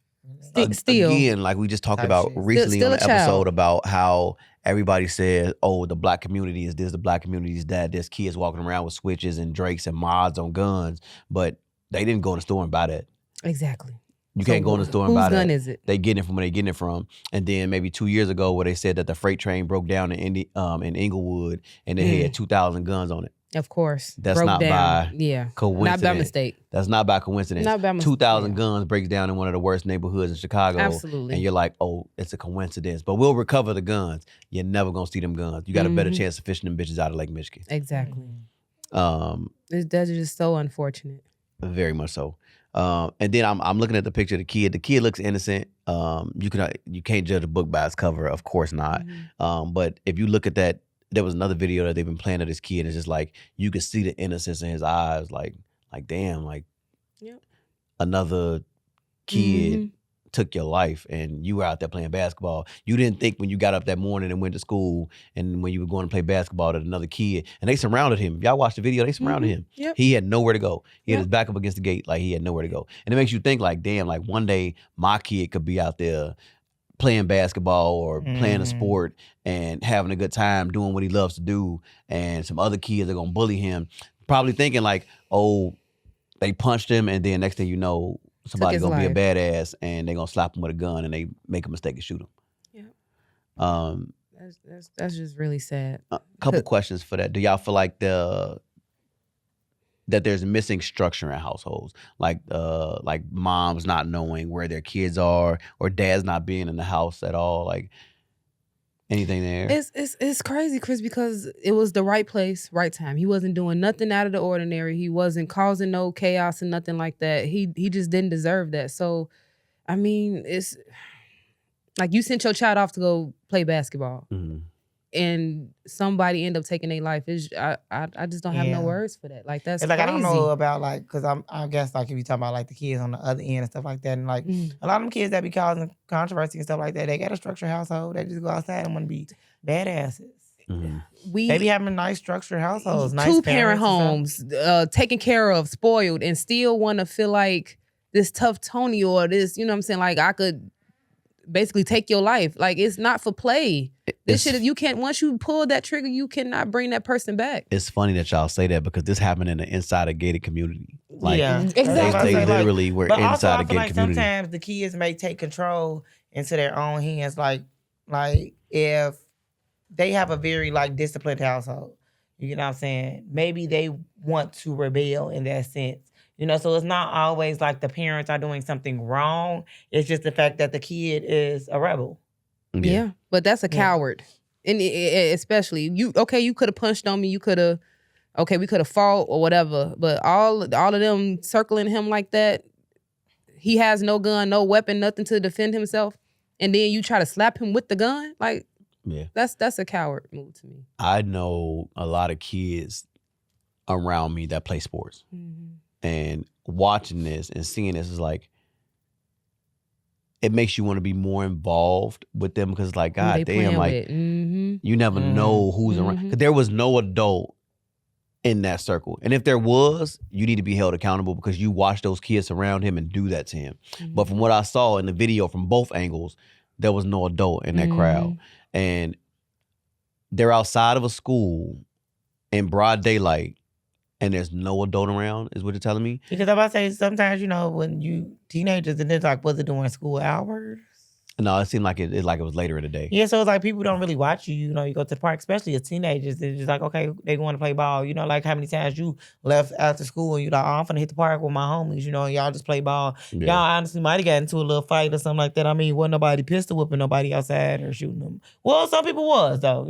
Still. Again, like we just talked about recently on the episode about how everybody says, oh, the black community is this, the black community is that. There's kids walking around with switches and drakes and mods on guns, but they didn't go in the store and buy that. Exactly. You can't go in the store and buy that. Whose gun is it? They getting it from where they getting it from. And then maybe 2 years ago where they said that the freight train broke down in Inglewood and they had 2,000 guns on it. Of course. That's not by coincidence. Not by mistake. That's not by coincidence. Not by mistake. 2,000 guns breaks down in one of the worst neighborhoods in Chicago. Absolutely. And you're like, oh, it's a coincidence. But we'll recover the guns. You're never going to see them guns. You got a better chance of fishing them bitches out of Lake Michigan. Exactly. That's just so unfortunate. Very much so. And then I'm looking at the picture of the kid. The kid looks innocent. You can't judge a book by its cover. Of course not. But if you look at that, there was another video that they've been playing of this kid, and it's just like you could see the innocence in his eyes, like damn, like another kid took your life, and you were out there playing basketball. You didn't think when you got up that morning and went to school, and when you were going to play basketball, that another kid, and they surrounded him. If y'all watched the video, they surrounded him. Yep. He had nowhere to go. He had his back up against the gate, like he had nowhere to go. And it makes you think, like, damn, like one day my kid could be out there playing basketball or playing a sport and having a good time doing what he loves to do, and some other kids are gonna bully him, probably thinking like, oh, they punched him, and then next thing you know, somebody's gonna be a badass and they're gonna slap him with a gun and they make a mistake and shoot him. Yeah. That's just really sad. A couple questions for that. Do y'all feel like that there's missing structure in households, like moms not knowing where their kids are, or dads not being in the house at all, like anything there? It's crazy, Chris, because it was the right place, right time. He wasn't doing nothing out of the ordinary. He wasn't causing no chaos and nothing like that. He just didn't deserve that. So, I mean, it's like you sent your child off to go play basketball. And somebody end up taking their life. I just don't have no words for that. Like that's it's like crazy. I don't know about like, because I guess like if you talk about like the kids on the other end and stuff like that, and like a lot of them kids that be causing controversy and stuff like that, they got a structured household. They just go outside and want to be badasses. They be having nice structured households, nice 2-parent homes, taken care of, spoiled, and still want to feel like this tough Tony or this, you know what I'm saying? Like I could basically take your life. Like it's not for play. This shit, you can't, once you pull that trigger, you cannot bring that person back. It's funny that y'all say that because this happened in the inside a gated community. Like, exactly. They literally were inside a gated community. Sometimes the kids may take control into their own hands. Like if they have a very like disciplined household, you know what I'm saying? Maybe they want to rebel in that sense. You know, so it's not always like the parents are doing something wrong. It's just the fact that the kid is a rebel. Yeah, but that's a coward. And especially, you could have punched on me. You could have, we could have fought or whatever. But all of them circling him like that, he has no gun, no weapon, nothing to defend himself. And then you try to slap him with the gun? Like, that's a coward move to me. I know a lot of kids around me that play sports. And watching this and seeing this is like, it makes you want to be more involved with them because it's like, God damn, like you never know who's around. Because there was no adult in that circle. And if there was, you need to be held accountable because you watched those kids surround him and do that to him. But from what I saw in the video from both angles, there was no adult in that crowd. And they're outside of a school in broad daylight and there's no adult around, is what you're telling me? Because I'm about to say, sometimes, when you teenagers, and it's like, was it during school hours? No, it seemed like it was later in the day. Yeah, so it's like people don't really watch you. You go to the park, especially as teenagers. They're just like, okay, they going to play ball. Like how many times you left after school and you like, oh, I'm finna hit the park with my homies. And y'all just play ball. Yeah. Y'all honestly might have got into a little fight or something like that. I mean, wasn't nobody pistol whipping nobody outside or shooting them. Well, some people was though.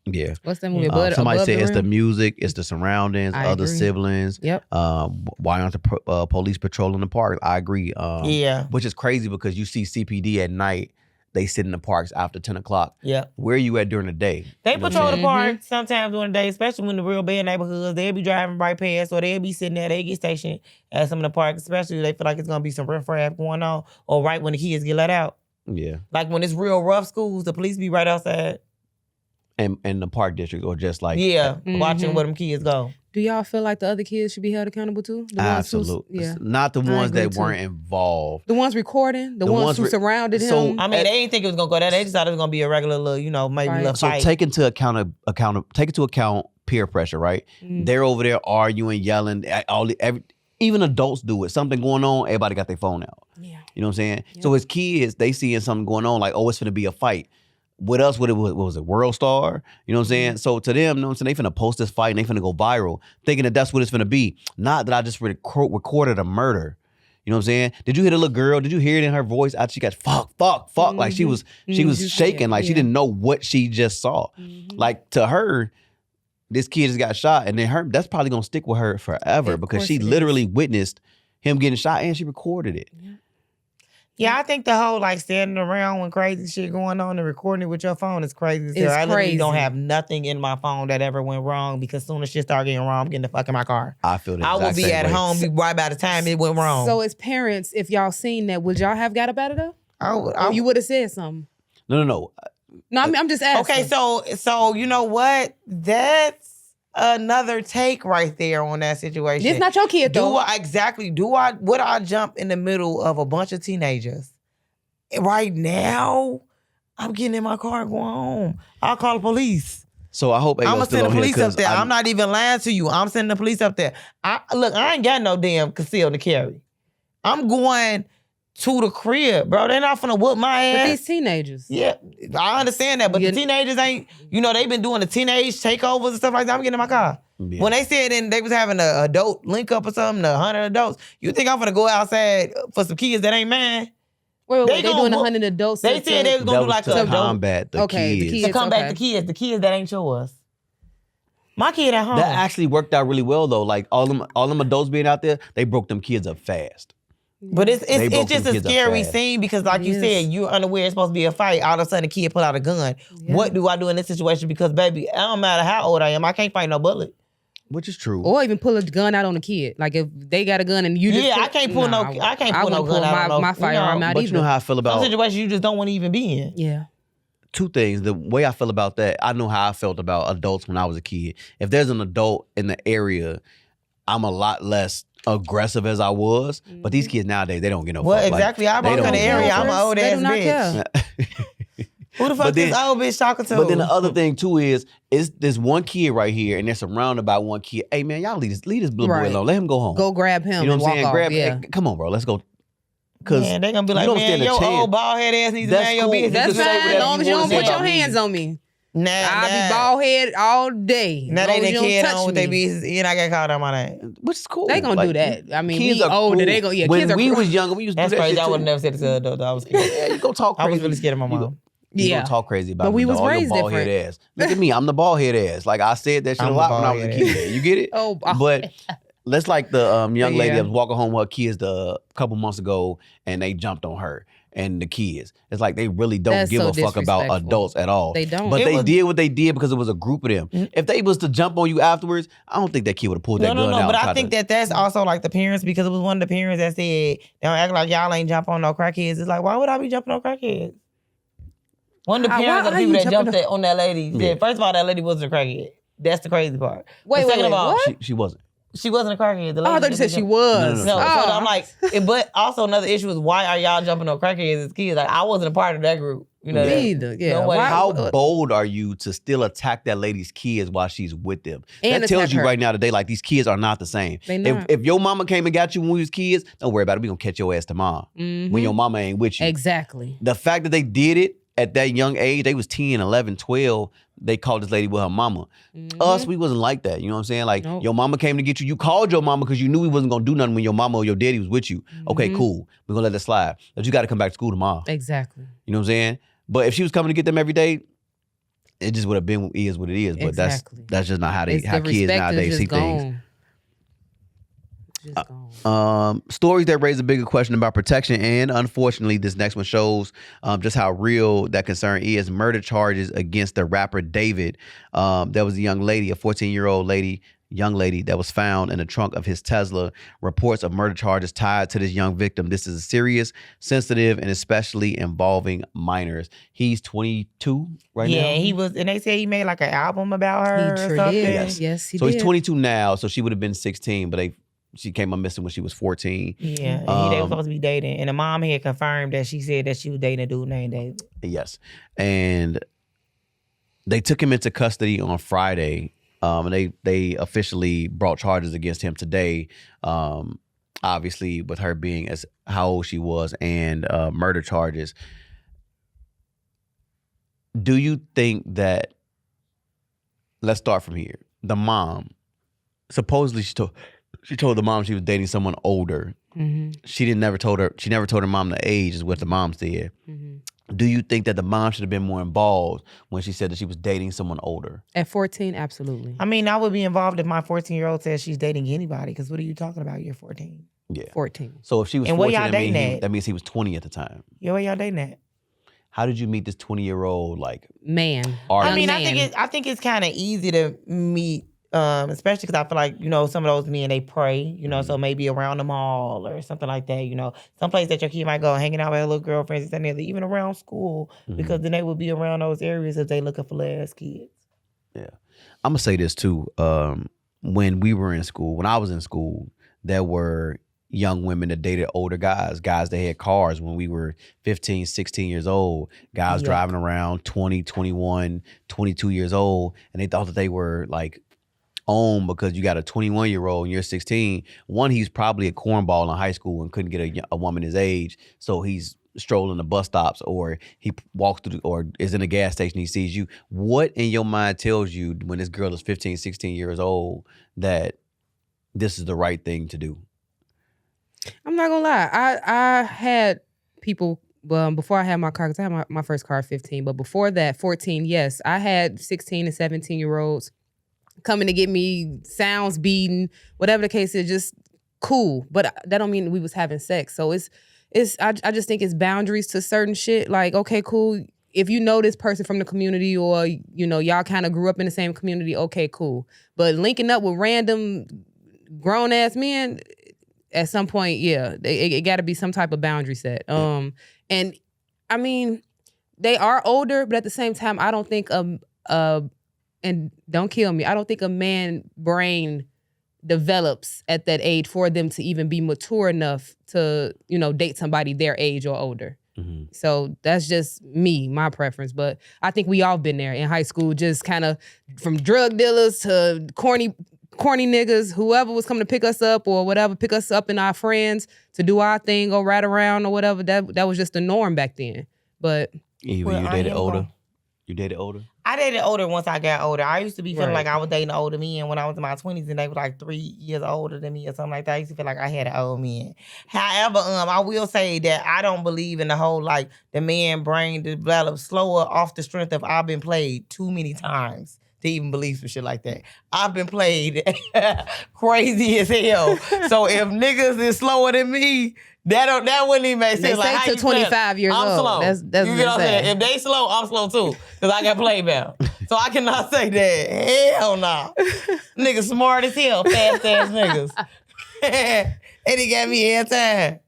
Yeah. What's that movie? Somebody Above said the it's the Rim? music, it's the surroundings, I other agree. siblings. Yep. Why aren't the police patrolling the park? I agree. Yeah. Which is crazy because you see CPD at night. They sit in the parks after 10 o'clock. Yeah. Where are you at during the day? They You know what patrol I'm the saying? park sometimes during the day, especially when the real bad neighborhoods, they'll be driving right past or they'll be sitting there, they get stationed at some of the parks, especially if they feel like it's going to be some riffraff going on or right when the kids get let out. Yeah. Like when it's real rough schools, the police be right outside. And the park district or just like... watching where them kids go. Do y'all feel like the other kids should be held accountable too? The ones Absolutely. Yeah. Not the I ones agree that too. weren't involved. The ones recording, the ones who surrounded him. So, I mean, they didn't think it was going to go there. They just thought it was going to be a regular little, maybe Right. little So fight. take into account peer pressure, right? They're over there arguing, yelling. Even adults do it. Something going on, everybody got their phone out. Yeah. You know what I'm saying? So as kids, they seeing something going on, like, oh, it's finna be a fight. With us, what was it, World Star? You know what I'm saying? So to them, you know what I'm saying, they finna post this fight and they finna go viral, thinking that that's what it's finna be. Not that I just recorded a murder. You know what I'm saying? Did you hear the little girl? Did you hear it in her voice after she got fuck? Like she was shaking, like she didn't know what she just saw. Like to her, this kid just got shot, and then that's probably gonna stick with her forever because she literally witnessed him getting shot and she recorded it. Yeah, I think the whole standing around when crazy shit going on and recording it with your phone is crazy. It's I literally crazy. don't have nothing in my phone that ever went wrong because as soon as shit started getting wrong, I'm getting the fuck in my car. I feel the I will exact be same at way. home right by the time it went wrong. So as parents, if y'all seen that, would y'all have got up out of there? Or you would have said something? No. No, I'm just asking. Okay, so you know what? That's another take right there on that situation. It's not your kid though. Would I jump in the middle of a bunch of teenagers? Right now, I'm getting in my car and going home. I'll call the police. So I hope I'm gonna still send the on here police up 'cause there. I'm not even lying to you. I'm sending the police up there. I ain't got no damn concealed to carry. I'm going to the crib, bro. They're not finna whoop my ass. But these teenagers. Yeah, I understand that, but the teenagers ain't, they've been doing the teenage takeovers and stuff like that. I'm getting in my car. Yeah. When they said they was having an adult link up or something, 100 adults, you think I'm gonna go outside for some kids that ain't mine? Wait, They they doing 100 adults. They said they was gonna do like to a combat the kids. to combat the kids that ain't yours. My kid at home. That actually worked out really well though. Like all them adults being out there, they broke them kids up fast. But it's broke just them a kids up scary fast. scene because like you said, you're unaware it's supposed to be a fight. All of a sudden, a kid pull out a gun. Yeah. What do I do in this situation? Because baby, it don't matter how old I am, I can't fight no bullet. Which is true. Or even pull a gun out on a kid. Like if they got a gun and you just I can't pull no gun out. my firearm out But either. you know how I feel Some about situations you just don't want to even be in. Yeah. two things. The way I feel about that, I know how I felt about adults when I was a kid. If there's an adult in the area, I'm a lot less aggressive as I was. But these kids nowadays, they don't get no Well, fuck. exactly. Like, I'm they in the don't area. give a I'm an fuck. old They ass do not bitch. care. Who the fuck But then- this old bitch talking to? But then the other thing too is this one kid right here, and they're surrounded by one kid. Hey man, y'all leave this little boy Right. alone. Let him go home. Go grab him You know and what I'm walk saying? off. Grab. Yeah. Hey, come on, bro. Let's go. Cause Man, they gonna be like, you don't man, stand a your chance. old bald head ass needs to That's man your cool. business. That's You can say fine. whatever As long as you you wanna don't say put your about me. hands on me. Nah, I'll be bald head all day. Now As they long as done you don't kid touch on with their me. business, and I got called out my name. which is cool. They gonna Like, do that. I mean, kids we are older. cool. They gonna When kids are we cool. was younger, we used to That's do that crazy. shit I would have too. never said it to an adult. I was scared. Yeah, you go talk I crazy. was really scared of my mom. You Yeah. gonna talk crazy about But we me, was dog. Your raised bald head different. ass. Look at me, I'm the bald head ass. Like I said that shit I'm a the lot when I bald was a head kid. You get it? Oh, But let's like the young lady Yeah. that was walking home with her kids a couple months ago, and they jumped on her and the kids. It's like they really don't That's give so a fuck about disrespectful. adults at all. They don't. But It they was- did what they did because it was a group of them. If they was to jump on you afterwards, I don't think that kid would have pulled that gun out. But and I tried think to- that's also like the parents because it was one of the parents that said, don't act like y'all ain't jump on no crackheads. It's like, why would I be jumping on crackheads? One of the parents of the why people you that jumping jumped on that lady said, Yeah. first of all, that lady wasn't a crackhead. That's the crazy part. Wait, But second of all, what? she wasn't. she wasn't a crackhead. The Oh, I lady thought you said that she jumped- was. No, No, Oh. so I'm like, but also another issue is why are y'all jumping on crackheads as kids? Like I wasn't a part of that group. You know, Me either. Yeah. How bold are you to still attack that lady's kids while she's with them? And that tells attack you her. right now today, like, these kids are not the same. They not. If your mama came and got you when we was kids, don't worry about it. We gonna catch your ass tomorrow when your mama ain't with you. Exactly. The fact that they did it at that young age, they was 10, 11, 12, they called this lady with her mama. Us, we wasn't like that. You know what I'm saying? Like, your mama came to get you. You called your mama because you knew we wasn't going to do nothing when your mama or your daddy was with you. Okay, cool. We're going to let that slide. But you got to come back to school tomorrow. Exactly. You know what I'm saying? But if she was coming to get them every day, it just would have been is what it is. But Exactly. that's just not how The kids respect nowadays is see just things. gone. Just gone. Stories that raise a bigger question about protection, and unfortunately, this next one shows just how real that concern is. Murder charges against the rapper David. There was a young lady, a 14-year-old young lady that was found in the trunk of his Tesla. Reports of murder charges tied to this young victim. This is serious, sensitive, and especially involving minors. He's 22 right now. Yeah, he was, and they said he made like an album about her He or sure something. did. Yes, he So did. he's 22 now, so she would have been 16, but she came up missing when she was 14. Yeah, and they were supposed to be dating. And the mom had confirmed that she said that she was dating a dude named David. Yes. And they took him into custody on Friday. And they officially brought charges against him today. Obviously, with her being as how old she was and murder charges. Do you think that, let's start from here. The mom, supposedly she told the mom she was dating someone older. She never told her mom the age, is what the mom said. Do you think that the mom should have been more involved when she said that she was dating someone older? At 14, absolutely. I mean, I would be involved if my 14-year-old says she's dating anybody, because what are you talking about? You're 14. Yeah. 14. So if she was And where 14, y'all dating that means he was 20 at the time. Yeah, where y'all dating at? How did you meet this 20-year-old man? I mean, I think it's kind of easy to meet, especially because I feel like, some of those men, they pray, so maybe around the mall or something like that, some place that your kid might go hanging out with their little girlfriends and even around school, because then they would be around those areas if they looking for less kids. Yeah. I'm going to say this too. When I was in school, there were young women that dated older guys that had cars when we were 15, 16 years old, guys driving around 20, 21, 22 years old, and they thought that they were like on because you got a 21-year-old and you're 16. One, he's probably a cornball in high school and couldn't get a woman his age, so he's strolling the bus stops, or he walks through or is in a gas station, he sees you. What in your mind tells you when this girl is 15, 16 years old that this is the right thing to do? I'm not gonna lie. I had people before I had my car, because I had my first car at 15, but before that, 14, yes, I had 16 and 17-year-olds coming to get me, sounds beating, whatever the case is, just cool. But that don't mean we was having sex. So I just think it's boundaries to certain shit. Like, okay, cool. If you know this person from the community, or, y'all kind of grew up in the same community, okay, cool. But linking up with random grown-ass men, at some point, yeah, it got to be some type of boundary set. And I mean, they are older, but at the same time, I don't think and don't kill me, I don't think a man brain develops at that age for them to even be mature enough to, date somebody their age or older. So that's just my preference. But I think we all been there in high school, just kind of from drug dealers to corny niggas, whoever was coming to pick us up or whatever, pick us up and our friends to do our thing, go ride around or whatever. That was just the norm back then. But You dated older? You dated older? I dated older once I got older. I used to be feeling like I was dating older men when I was in my 20s, and they were like 3 years older than me or something like that. I used to feel like I had an old man. However, I will say that I don't believe in the whole like the man brain develops slower off the strength of I've been played too many times to even believe some shit like that. I've been played crazy as hell. So if niggas is slower than me, that wouldn't even make sense. they like, say to 25 years I'm old. slow. That's you what get what I'm saying. saying? If they slow, I'm slow too. Because I got played now. So I cannot say that. Hell no. Niggas smart as hell, fast ass niggas. And he got me every time.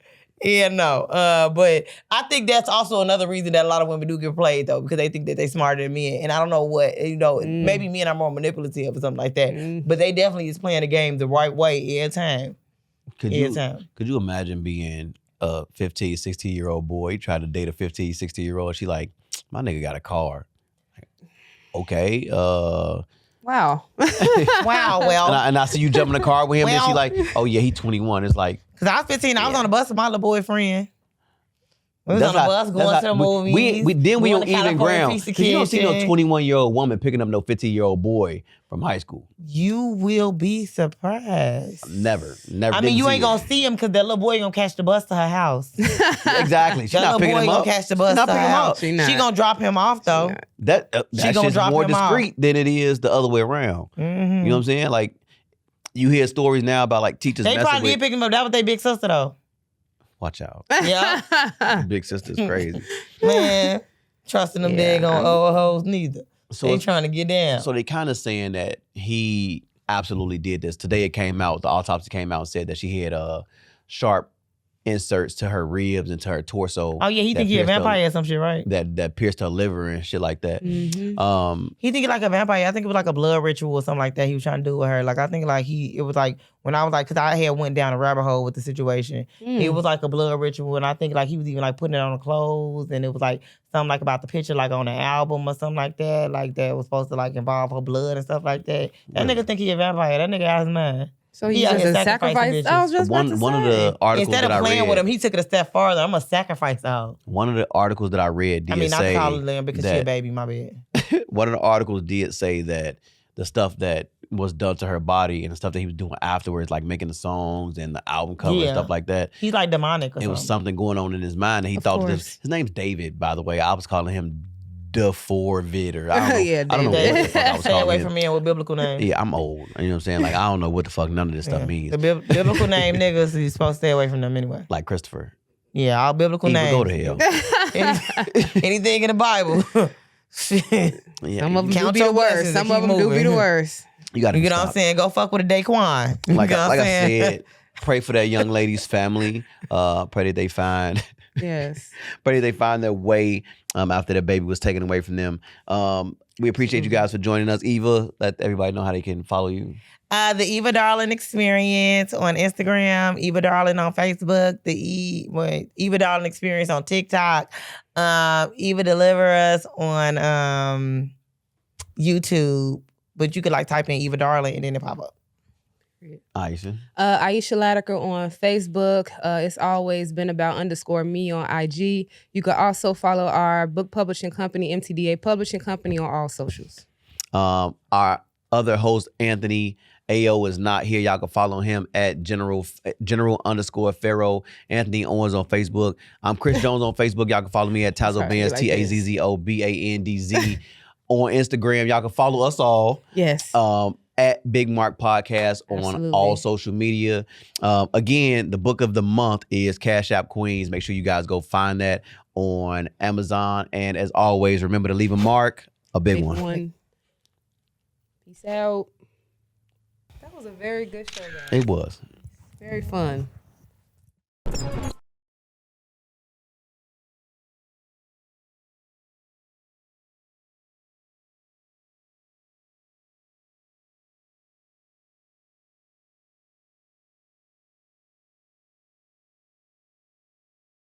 Yeah, no. But I think that's also another reason that a lot of women do get played, though, because they think that they smarter than men. And I don't know what, maybe men are more manipulative or something like that. But they definitely is playing the game the right way every time. Could you imagine being a 15, 16-year-old boy, try to date a 15, 16-year-old, she like, My nigga got a car. Okay. Wow. Wow. Well. And I see you jump in the car with him, and she like, oh yeah, he 21. It's like, because I was 15, I was on the bus with my little boyfriend. We was on the bus going to the movies. We on even California ground. Piece of 'Cause you don't see no Kitchen. 21-year-old woman picking up no 15-year-old boy from high school. You will be surprised. Never. I mean, you ain't gonna see him because that little boy gonna catch the bus to her house. Exactly. She's That not little picking boy him gonna up. catch the bus She's not to her picking him house. up. She gonna drop him off though. That's gonna drop more him off. discreet than it is the other way around. You know what I'm saying? Like, you hear stories now about like teachers They messing probably with. did pick him up. That was their big sister though. Watch out. Yeah. Big sister's crazy. Man, trusting them daggone old hoes neither. So they trying to get down. So they kind of saying that he absolutely did this. Today it came out, the autopsy came out and said that she had sharp inserts to her ribs and to her torso. Oh yeah, he think he a vampire or some shit, right? That pierced her liver and shit like that. Mm-hmm. He think he like a vampire. I think it was like a blood ritual or something like that he was trying to do with her. Like I think like it was like when I was like, cause I had went down a rabbit hole with the situation. It was like a blood ritual, and I think like he was even like putting it on the clothes, and it was like something like about the picture like on the album or something like that. Like that was supposed to like involve her blood and stuff like that. That nigga think he a vampire. That nigga out his mind. So he's out just here a sacrificing sacrifice. I was bitches. just about to one of say. the articles Instead that of I playing read, with him, he took it a step farther. I'm gonna sacrifice her. one of the articles that I read did I mean, not say to call her Lamb because she a that baby. My bad. one of the articles did say that the stuff that was done to her body and the stuff that he was doing afterwards, like making the songs and the album cover and stuff like that, He's like demonic or it something. was something going on in his mind, and he thought his name's David, by the way. I was calling him DeForvid, or I don't know. Yeah, I don't know what the fuck I was Stay calling away him. from me with biblical names. Yeah, I'm old. You know what I'm saying? Like, I don't know what the fuck none of this stuff means. The biblical name niggas, you supposed to stay away from them anyway. Like Christopher. Yeah, all biblical He would names. go to hell. Anything in the Bible. Shit. Yeah, Some of them Count do be the your worst. blessings Some and of them keep do be the moving. worst. you gotta You get what stop. I'm saying? Go fuck with a Daquan. Like You know what I I'm saying? said, pray for that young lady's family. Pray that they find Yes. pray that they find their way after their baby was taken away from them. We appreciate you guys for joining us. Eva, let everybody know how they can follow you. The Eva Darling Experience on Instagram, Eva Darling on Facebook, Eva Darling Experience on TikTok, Eva Deliver Us on YouTube. But you could like type in Eva Darling and then it pop up. Aisha. Aisha Latiker on Facebook. It's always been about _me on IG. You can also follow our book publishing company, MTDA Publishing Company, on all socials. Our other host, Anthony AO, is not here. Y'all can follow him at general_Pharaoh. Anthony Owens on Facebook. I'm Chris Jones on Facebook. Y'all can follow me at Tazo Bands, TAZZOBANDZ. On Instagram, y'all can follow us all. Yes. At Big Mark Podcast on Absolutely. all social media. Again, the book of the month is Cash App Queens. Make sure you guys go find that on Amazon. And as always, remember to leave a mark, a big one. Peace out. That was a very good show, guys. It was. Very fun.